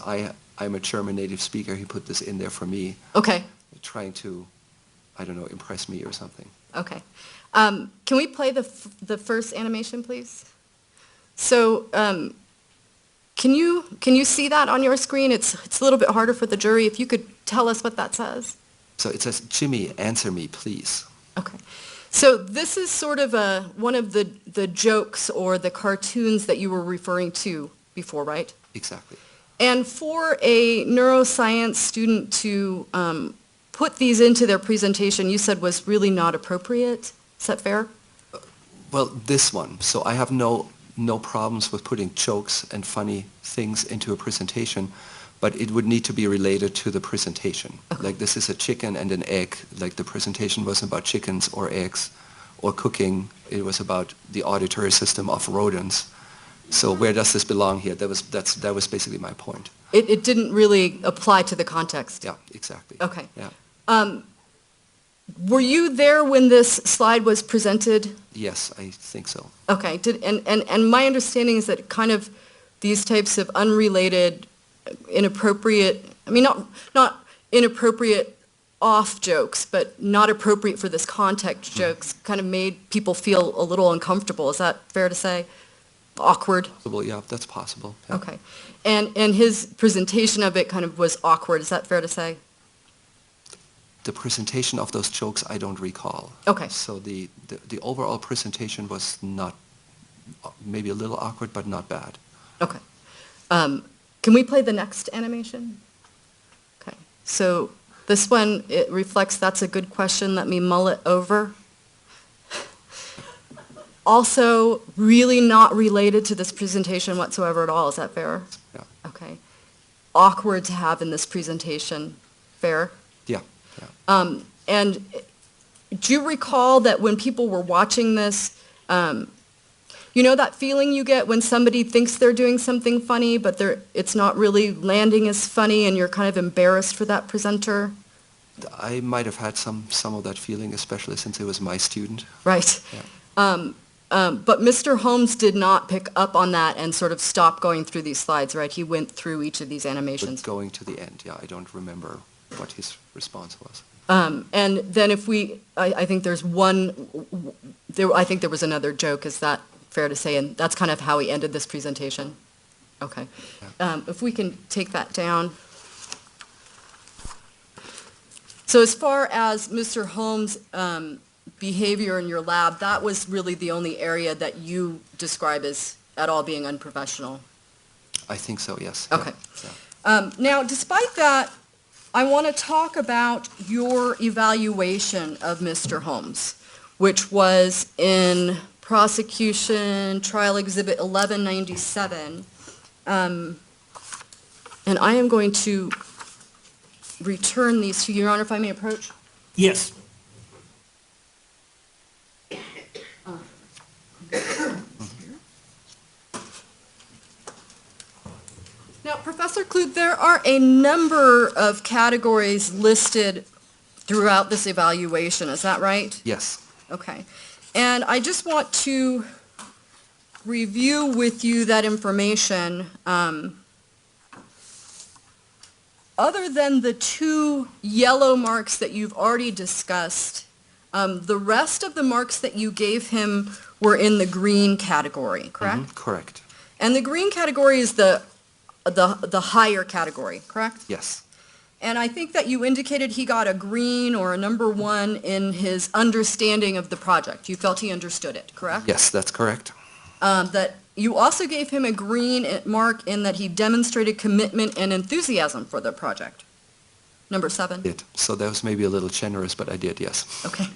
I'm a German native speaker, he put this in there for me, Okay. trying to, I don't know, impress me or something. Okay. Can we play the first animation, please? So, can you see that on your screen? It's a little bit harder for the jury. If you could tell us what that says. So it says, Jimmy, answer me, please. Okay. So this is sort of one of the jokes or the cartoons that you were referring to before, right? Exactly. And for a neuroscience student to put these into their presentation, you said was really not appropriate. Is that fair? Well, this one. So I have no problems with putting jokes and funny things into a presentation, but it would need to be related to the presentation. Like this is a chicken and an egg. Like the presentation wasn't about chickens or eggs or cooking. It was about the auditory system of rodents. So where does this belong here? That was basically my point. It didn't really apply to the context. Yeah, exactly. Okay. Yeah. Were you there when this slide was presented? Yes, I think so. Okay. And my understanding is that kind of these types of unrelated, inappropriate, I mean, not inappropriate off jokes, but not appropriate for this context jokes kind of made people feel a little uncomfortable. Is that fair to say? Awkward? Well, yeah, that's possible. Yeah. Okay. And his presentation of it kind of was awkward. Is that fair to say? The presentation of those jokes I don't recall. Okay. So the overall presentation was not, maybe a little awkward, but not bad. Okay. Can we play the next animation? Okay. So this one, it reflects that's a good question. Let me mull it over. Also, really not related to this presentation whatsoever at all. Is that fair? Yeah. Okay. Awkward to have in this presentation. Fair? Yeah. Yeah. And do you recall that when people were watching this, you know that feeling you get when somebody thinks they're doing something funny, but it's not really landing as funny and you're kind of embarrassed for that presenter? I might have had some of that feeling, especially since it was my student. Right. Yeah. But Mr. Holmes did not pick up on that and sort of stop going through these slides, right? He went through each of these animations. But going to the end, yeah, I don't remember what his response was. And then if I think there's I think there was another joke, is that fair to say? And that's kind of how he ended this presentation. Okay. If we can take that down. So as far as Mr. Holmes' behavior in your lab, that was really the only area that you describe as at all being unprofessional? I think so, yes. Okay. Yeah. Now, despite that, I want to talk about your evaluation of Mr. Holmes, which was in Prosecution Trial Exhibit 1197. And I am going to return these to you, Your Honor, if I may approach. Yes. Now, Professor Kluge, there are a number of categories listed throughout this evaluation, is that right? Yes. Okay. And I just want to review with you that information. Other than the two yellow marks that you've already discussed, the rest of the marks that you gave him were in the green category, correct? Mm-hmm. Correct. And the green category is the higher category, correct? Yes. And I think that you indicated he got a green or a number 1 in his understanding of the project. You felt he understood it, correct? Yes, that's correct. That you also gave him a green mark in that he demonstrated commitment and enthusiasm for the project. Number 7? So that was maybe a little generous, but I did, yes. Okay.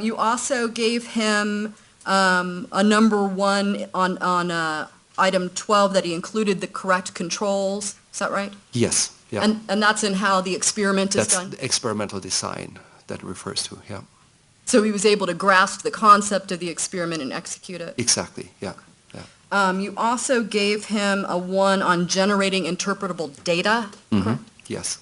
You also gave him a number 1 on item 12 that he included the correct controls. Is that right? Yes. Yeah. And that's in how the experiment is That's done? the experimental design that refers to, yeah. So he was able to grasp the concept of the experiment and execute it? Exactly, yeah. Yeah. You also gave him a 1 on generating interpretable data, correct? Yes.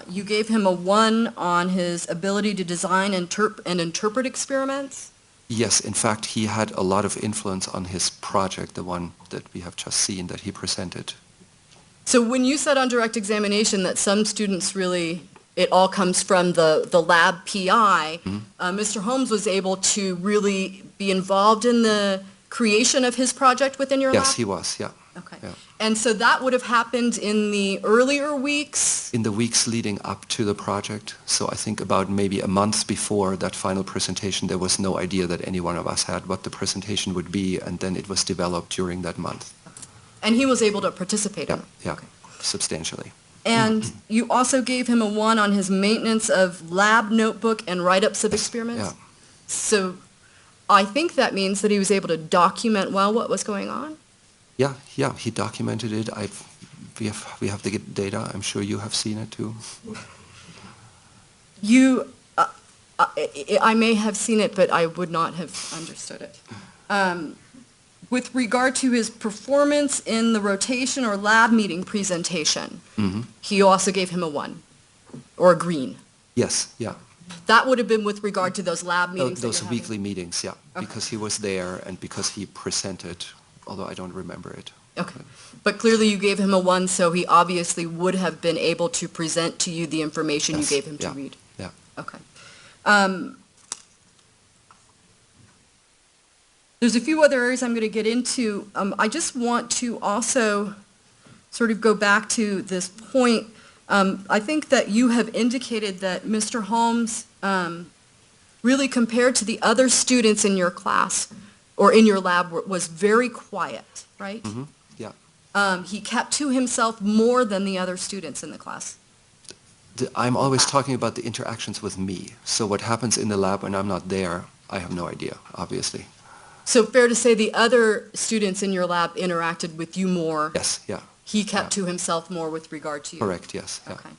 You gave him a 1 on his ability to design and interpret experiments? Yes, in fact, he had a lot of influence on his project, the one that we have just seen that he presented. So when you said on direct examination that some students really, it all comes from the lab PI, Mr. Holmes was able to really be involved in the creation of his project within your lab? Yes, he was, yeah. Okay. Yeah. And so that would have happened in the earlier weeks? In the weeks leading up to the project, so I think about maybe a month before that final presentation, there was no idea that any one of us had what the presentation would be, and then it was developed during that month. And he was able to participate in Yeah, it? yeah, Okay. substantially. And you also gave him a 1 on his maintenance of lab notebook and write-ups of experiments? Yeah. So I think that means that he was able to document well what was going on? Yeah, yeah, he documented it. We have the data. I'm sure you have seen it too. You, I may have seen it, but I would not have understood it. With regard to his performance in the rotation or lab meeting presentation, Hmm. he also gave him a 1, or a green. Yes, yeah. That would have been with regard to those lab meetings that Those you're having? weekly meetings, yeah, Okay. because he was there and because he presented, although I don't remember it. Okay. But clearly you gave him a 1, so he obviously would have been able to present to you the information you Yes, gave him to yeah, read? yeah. Okay. There's a few other areas I'm going to get into. I just want to also sort of go back to this point. I think that you have indicated that Mr. Holmes, really compared to the other students in your class or in your lab, was very quiet, right? Hmm. Yeah. He kept to himself more than the other students in the class. I'm always talking about the interactions with me. So what happens in the lab when I'm not there, I have no idea, obviously. So fair to say the other students in your lab interacted with you more? Yes, yeah. He kept Yeah. to himself more with regard to you? Correct, yes. Yeah. Okay.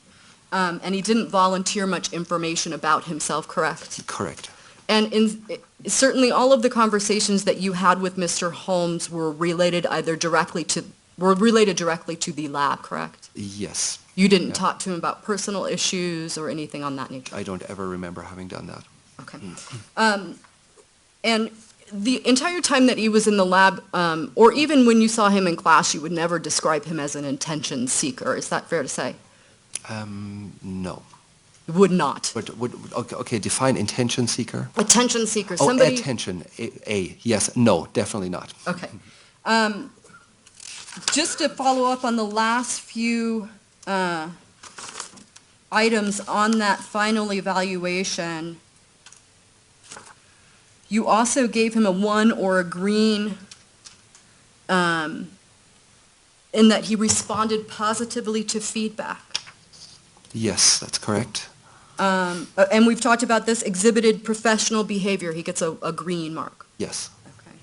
And he didn't volunteer much information about himself, correct? Correct. And certainly all of the conversations that you had with Mr. Holmes were related directly to the lab, correct? Yes. You didn't Yeah. talk to him about personal issues or anything on that nature? I don't ever remember having done that. Okay. And the entire time that he was in the lab, or even when you saw him in class, you would never describe him as an attention seeker. Is that fair to say? No. You would not. But okay, define intention seeker. Attention seeker, Oh, somebody... attention. Yes. No, definitely not. Okay. Just to follow up on the last few items on that final evaluation, you also gave him a 1 or a green in that he responded positively to feedback. Yes, that's correct. And we've talked about this, exhibited professional behavior. He gets a green mark. Yes. Okay.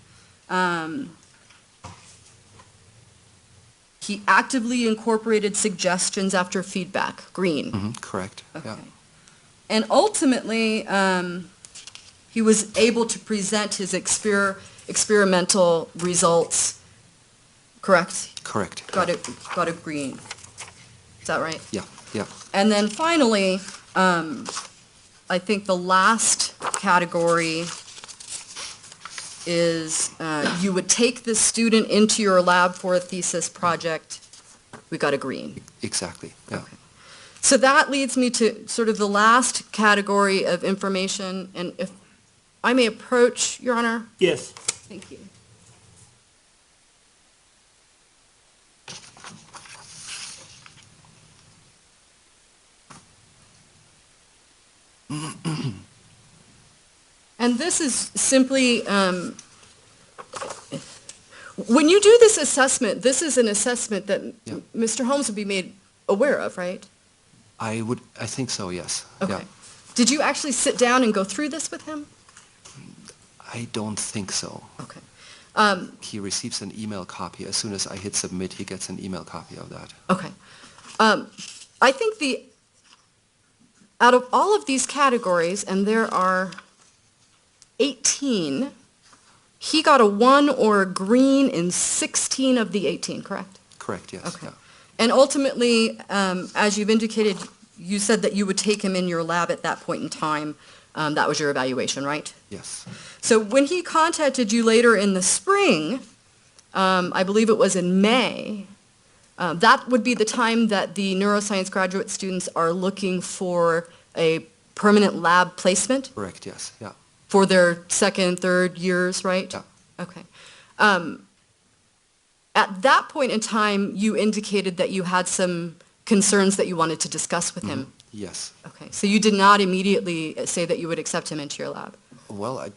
He actively incorporated suggestions after feedback, green. Hmm. Correct. Okay. Yeah. And ultimately, he was able to present his experimental results, correct? Correct. Got a green. Is that right? Yeah. Yeah. And then finally, I think the last category is you would take the student into your lab for a thesis project. We got a green. Exactly. Yeah. Okay. So that leads me to sort of the last category of information, and if I may approach, Your Honor? Yes. Thank you. And this is simply, when you do this assessment, this is an assessment that Yeah. Mr. Holmes would be made aware of, right? I think so, yes. Okay. Yeah. Did you actually sit down and go through this with him? I don't think so. Okay. He receives an email copy. As soon as I hit submit, he gets an email copy of that. Okay. I think out of all of these categories, and there are 18, he got a 1 or a green in 16 of the 18, correct? Correct, yes. Okay. Yeah. And ultimately, as you've indicated, you said that you would take him in your lab at that point in time. That was your evaluation, right? Yes. So when he contacted you later in the spring, I believe it was in May, that would be the time that the neuroscience graduate students are looking for a permanent lab placement Correct, yes. Yeah. for their second, third years, right? Yeah. Okay. At that point in time, you indicated that you had some concerns that you wanted to discuss with him. Yes. Okay, so you did not immediately say that you would accept him into your lab? Well,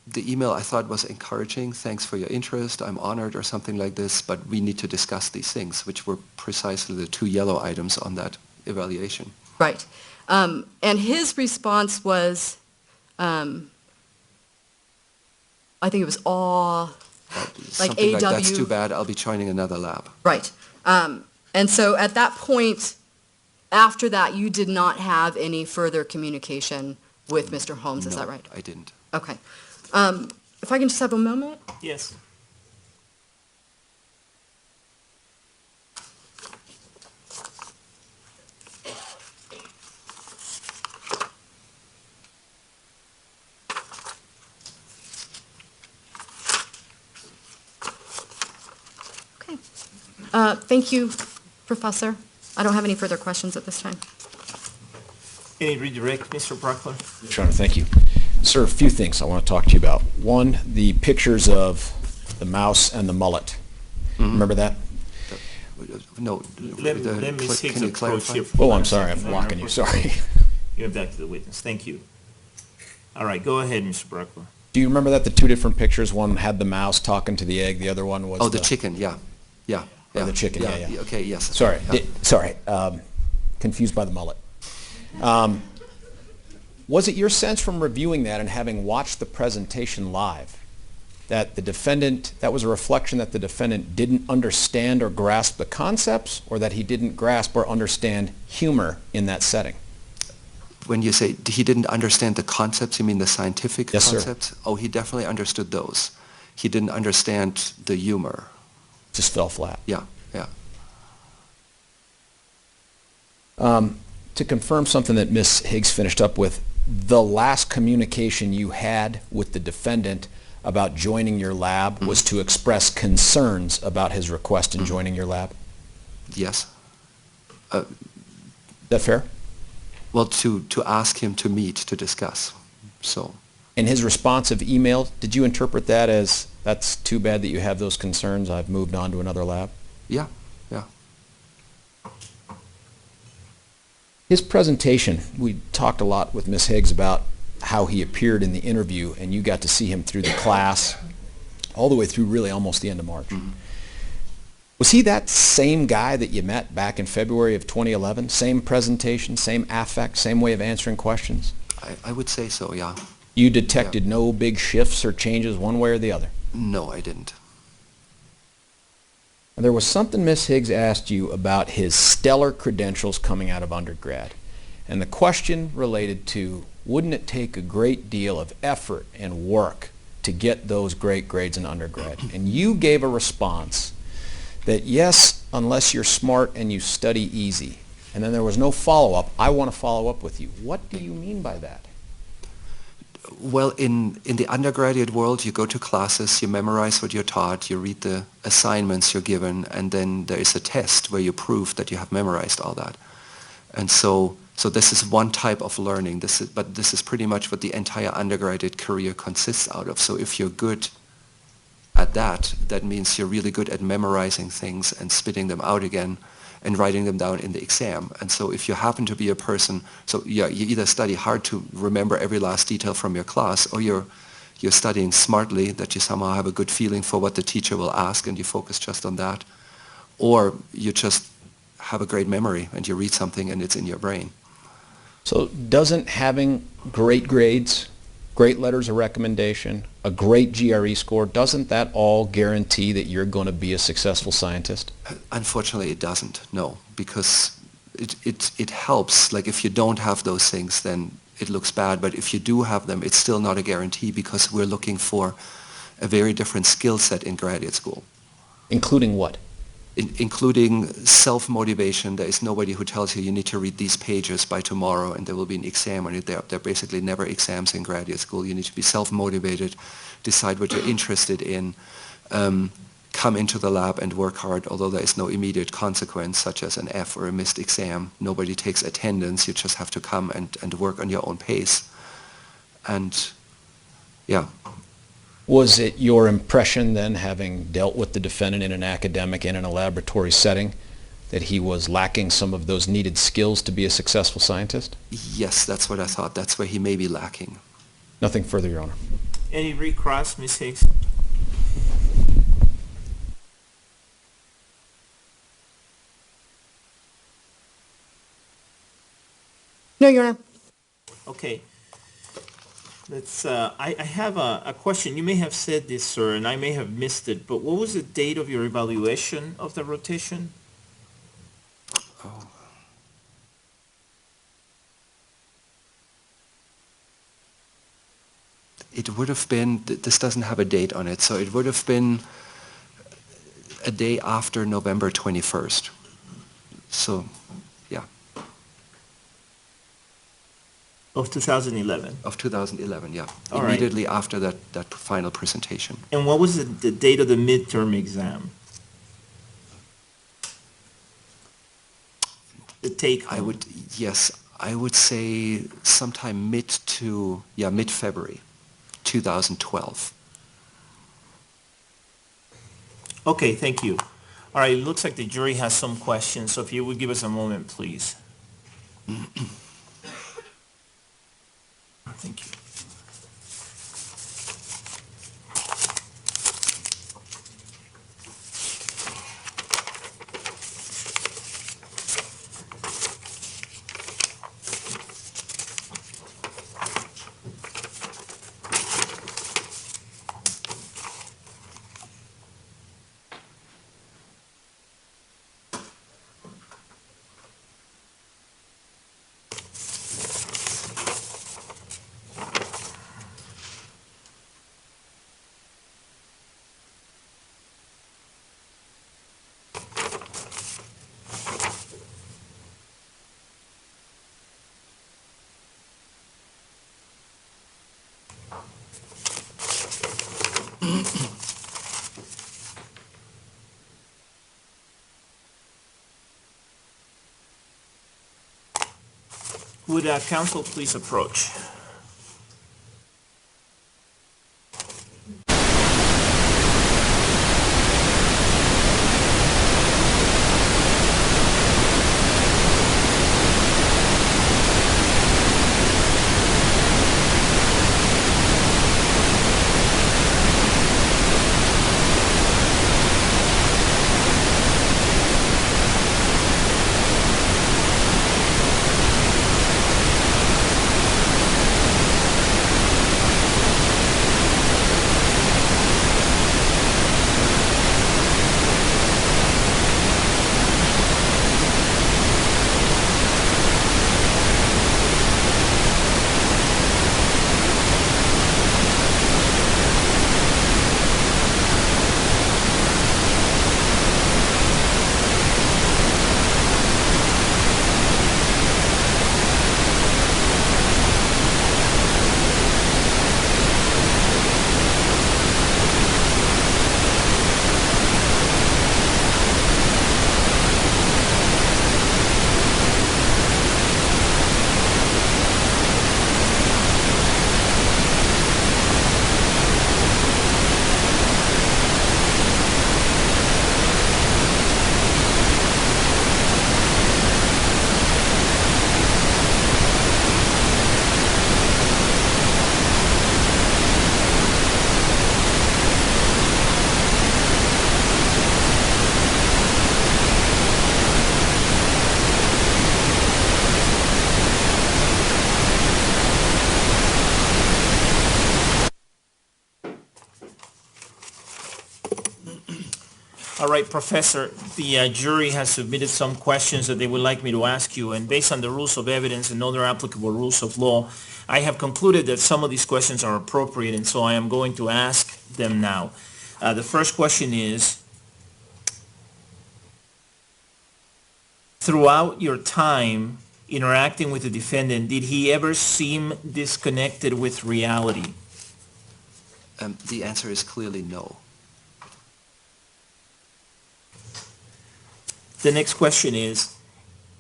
the email I thought was encouraging. Thanks for your interest. I'm honored, or something like this, but we need to discuss these things, which were precisely the 2 yellow items on that evaluation. Right. And his response was, I think it was awe, like Something like, that's AW. too bad, I'll be joining another lab. Right. And so at that point, after that, you did not have any further communication with Mr. Holmes, is that right? I didn't. Okay. If I can just have a moment? Yes. Okay. Thank you, Professor. I don't have any further questions at this time. Any redirect, Mr. Brockler? Your Honor, thank you. Sir, a few things I want to talk to you about. One, the pictures of the mouse and the mullet. Remember that? No. Let Ms. Higgs Can you approach clarify? you. Oh, I'm sorry, I'm blocking you, sorry. You're back to the witness. Thank you. All right, go ahead, Mr. Brockler. Do you remember that the 2 different pictures, one had the mouse talking to the egg, the other one was Oh, the chicken, yeah. Yeah. Or yeah, the chicken, yeah. Okay, yes. Sorry, Yeah. confused by the mullet. Was it your sense from reviewing that and having watched the presentation live that the defendant, that was a reflection that the defendant didn't understand or grasp the concepts, or that he didn't grasp or understand humor in that setting? When you say he didn't understand the concepts, you mean the scientific Yes, sir. concepts? Oh, he definitely understood those. He didn't understand the humor. Just fell flat. Yeah, yeah. To confirm something that Ms. Higgs finished up with, the last communication you had with the defendant about joining your lab was to express concerns about his request in joining your lab? Yes. Is that fair? Well, to ask him to meet, to discuss, so. In his responsive email, did you interpret that as, that's too bad that you have those concerns, I've moved on to another lab? Yeah, yeah. His presentation, we talked a lot with Ms. Higgs about how he appeared in the interview, and you got to see him through the class, all the way through really almost the end of March. Was he that same guy that you met back in February of 2011? Same presentation, same affect, same way of answering questions? I would say so, yeah. You detected no big shifts or changes one way or the other? No, I didn't. There was something Miss Higgs asked you about his stellar credentials coming out of undergrad. And the question related to, wouldn't it take a great deal of effort and work to get those great grades in undergrad? And you gave a response that, yes, unless you're smart and you study easy. And then there was no follow-up. I want to follow up with you. What do you mean by that? Well, in the undergraduate world, you go to classes, you memorize what you're taught, you read the assignments you're given, and then there is a test where you prove that you have memorized all that. And so this is one type of learning, but this is pretty much what the entire undergraduate career consists out of. So if you're good at that, that means you're really good at memorizing things and spitting them out again and writing them down in the exam. And so if you happen to be a person, so yeah, you either study hard to remember every last detail from your class, or you're studying smartly, that you somehow have a good feeling for what the teacher will ask and you focus just on that, or you just have a great memory and you read something and it's in your brain. So doesn't having great grades, great letters of recommendation, a great GRE score, doesn't that all guarantee that you're going to be a successful scientist? Unfortunately, it doesn't, no, because it helps. Like if you don't have those things, then it looks bad, but if you do have them, it's still not a guarantee, because we're looking for a very different skill set in graduate school. Including what? Including self-motivation. There is nobody who tells you you need to read these pages by tomorrow and there will be an exam on it. There are basically never exams in graduate school. You need to be self-motivated, decide what you're interested in, come into the lab and work hard, although there is no immediate consequence such as an F or a missed exam. Nobody takes attendance. You just have to come and work on your own pace. And yeah. Was it your impression then, having dealt with the defendant in an academic and in a laboratory setting, that he was lacking some of those needed skills to be a successful scientist? Yes, that's what I thought. That's where he may be lacking. Nothing further, Your Honor. Any recross, Ms. Hicks? No, Your Honor. Okay. Let's, I have a question. You may have said this, sir, and I may have missed it, but what was the date of your evaluation of the rotation? Oh. It would have been, this doesn't have a date on it, so it would have been a day after November 21st. So, yeah, Of 2011. of 2011, yeah. All right. Immediately after that final presentation. And what was the date of the midterm exam? The take home? I would say sometime mid-February 2012. Okay, thank you. All right, it looks like the jury has some questions, so if you would give us a moment, please. Thank you. Would counsel please approach? All right, Professor, the jury has submitted some questions that they would like me to ask you, and based on the rules of evidence and other applicable rules of law, I have concluded that some of these questions are appropriate, and so I am going to ask them now. The first question is, throughout your time interacting with the defendant, did he ever seem disconnected with reality? The answer is clearly no. The next question is,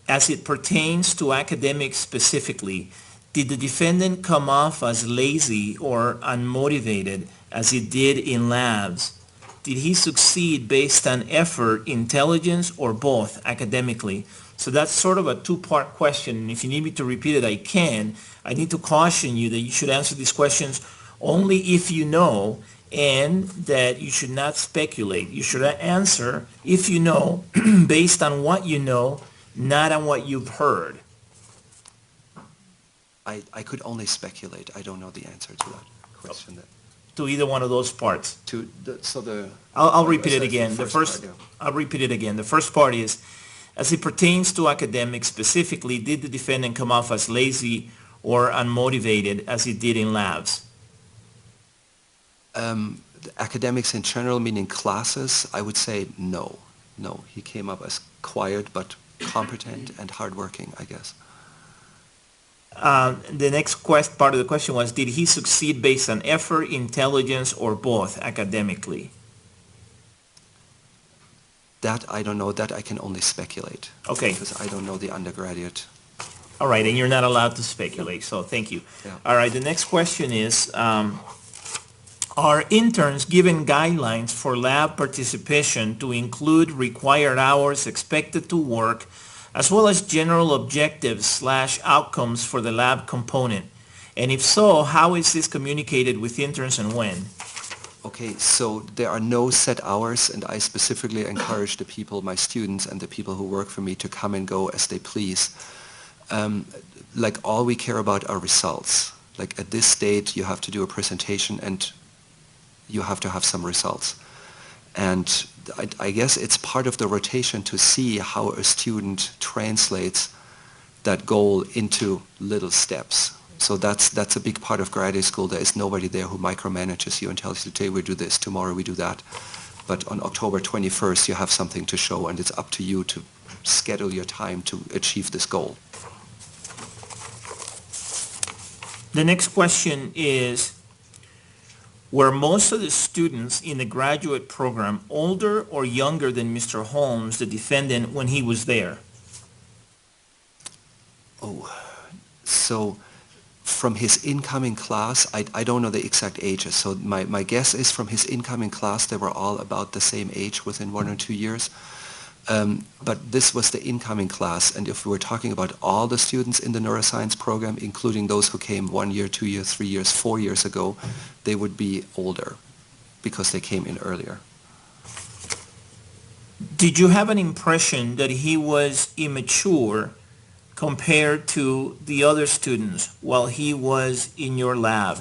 as it pertains to academics specifically, did the defendant come off as lazy or unmotivated as he did in labs? Did he succeed based on effort, intelligence, or both academically? So that's sort of a two-part question, and if you need me to repeat it, I can. I need to caution you that you should answer these questions only if you know, and that you should not speculate. You should answer if you know, based on what you know, not on what you've heard. I could only speculate. I don't know the answer to that question. To either one of those parts. I'll Repeat it again. I'll repeat it again. The first part is, as it pertains to academics specifically, did the defendant come off as lazy or unmotivated as he did in labs? Academics in general, meaning classes, I would say no. No, he came up as quiet but competent and hardworking, I guess. The next part of the question was, did he succeed based on effort, intelligence, or both academically? That I don't know. That I can only speculate. Okay. Because I don't know the undergraduate. All right, and you're not allowed to speculate, so thank you. Yeah. All right, the next question is, are interns given guidelines for lab participation to include required hours expected to work, as well as general objectives/outcomes for the lab component? And if so, how is this communicated with interns and when? Okay, so there are no set hours, and I specifically encourage the people, my students and the people who work for me, to come and go as they please. Like, all we care about are results. Like, at this state, you have to do a presentation and you have to have some results. And I guess it's part of the rotation to see how a student translates that goal into little steps. So that's a big part of graduate school. There is nobody there who micromanages you and tells you, today we do this, tomorrow we do that. But on October 21st, you have something to show, and it's up to you to schedule your time to achieve this goal. The next question is, were most of the students in the graduate program older or younger than Mr. Holmes, the defendant, when he was there? Oh, so from his incoming class, I don't know the exact ages. So my guess is from his incoming class, they were all about the same age within 1 or 2 years. But this was the incoming class, and if we were talking about all the students in the neuroscience program, including those who came 1 year, 2 years, 3 years, 4 years ago, they would be older because they came in earlier. Did you have an impression that he was immature compared to the other students while he was in your lab?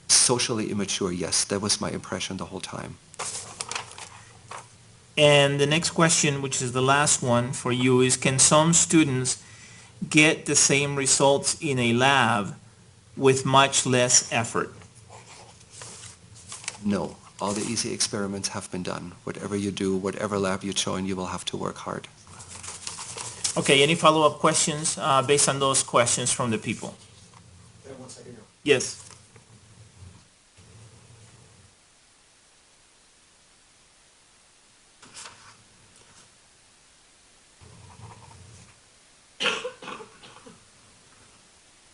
Socially immature, yes. That was my impression the whole time. And the next question, which is the last one for you, is can some students get the same results in a lab with much less effort? No. All the easy experiments have been done. Whatever you do, whatever lab you join, you will have to work hard. Okay, any follow-up questions based on those questions from the people? One second. Yes.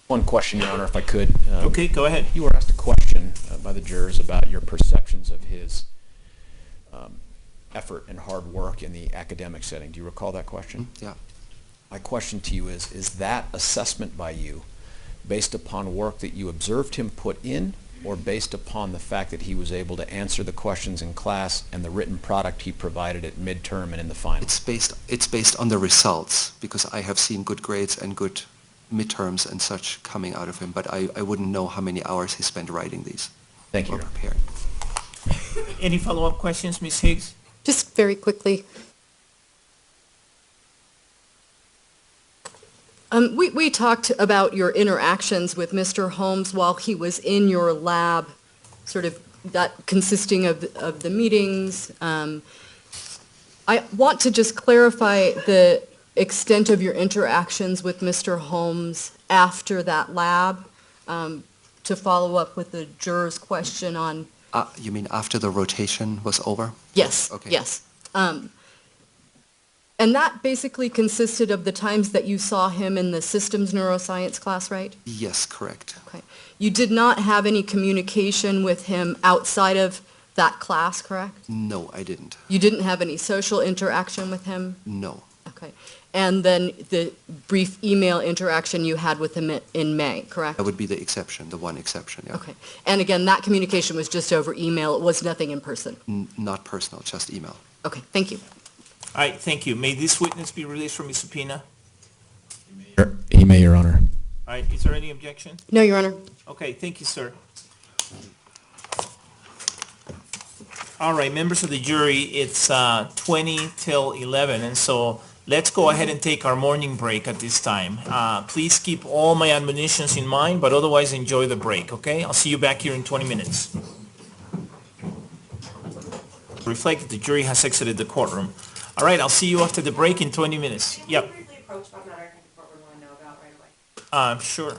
One question, Your Honor, if I could. Okay, go ahead. You were asked a question by the jurors about your perceptions of his effort and hard work in the academic setting. Do you recall that question? Yeah. My question to you is that assessment by you based upon work that you observed him put in, or based upon the fact that he was able to answer the questions in class and the written product he provided at midterm and in the final? It's based on the results, because I have seen good grades and good midterms and such coming out of him, but I wouldn't know how many hours he spent writing these. Thank you. Or preparing. Any follow-up questions, Ms. Higgs? Just very quickly. We talked about your interactions with Mr. Holmes while he was in your lab, sort of that consisting of the meetings. I want to just clarify the extent of your interactions with Mr. Holmes after that lab, to follow up with the juror's question on... You mean after the rotation was over? Yes, Okay. yes. And that basically consisted of the times that you saw him in the systems neuroscience class, right? Yes, correct. Okay. You did not have any communication with him outside of that class, correct? No, I didn't. You didn't have any social interaction with him? No. Okay. And then the brief email interaction you had with him in May, correct? That would be the exception, the one exception, yeah. Okay. And again, that communication was just over email, it was nothing in person? Not personal, just email. Okay, thank you. All right, thank you. May this witness be released from his subpoena? He may, Your Honor. All right, is there any objection? No, Your Honor. Okay, thank you, sir. All right, members of the jury, it's 20 till 11, and so let's go ahead and take our morning break at this time. Please keep all my admonitions in mind, but otherwise enjoy the break, okay? I'll see you back here in 20 minutes. Reflect that the jury has exited the courtroom. All right, I'll see you after the break in 20 minutes. Yep. Can we briefly approach about another thing the court would want to know about right away? Sure.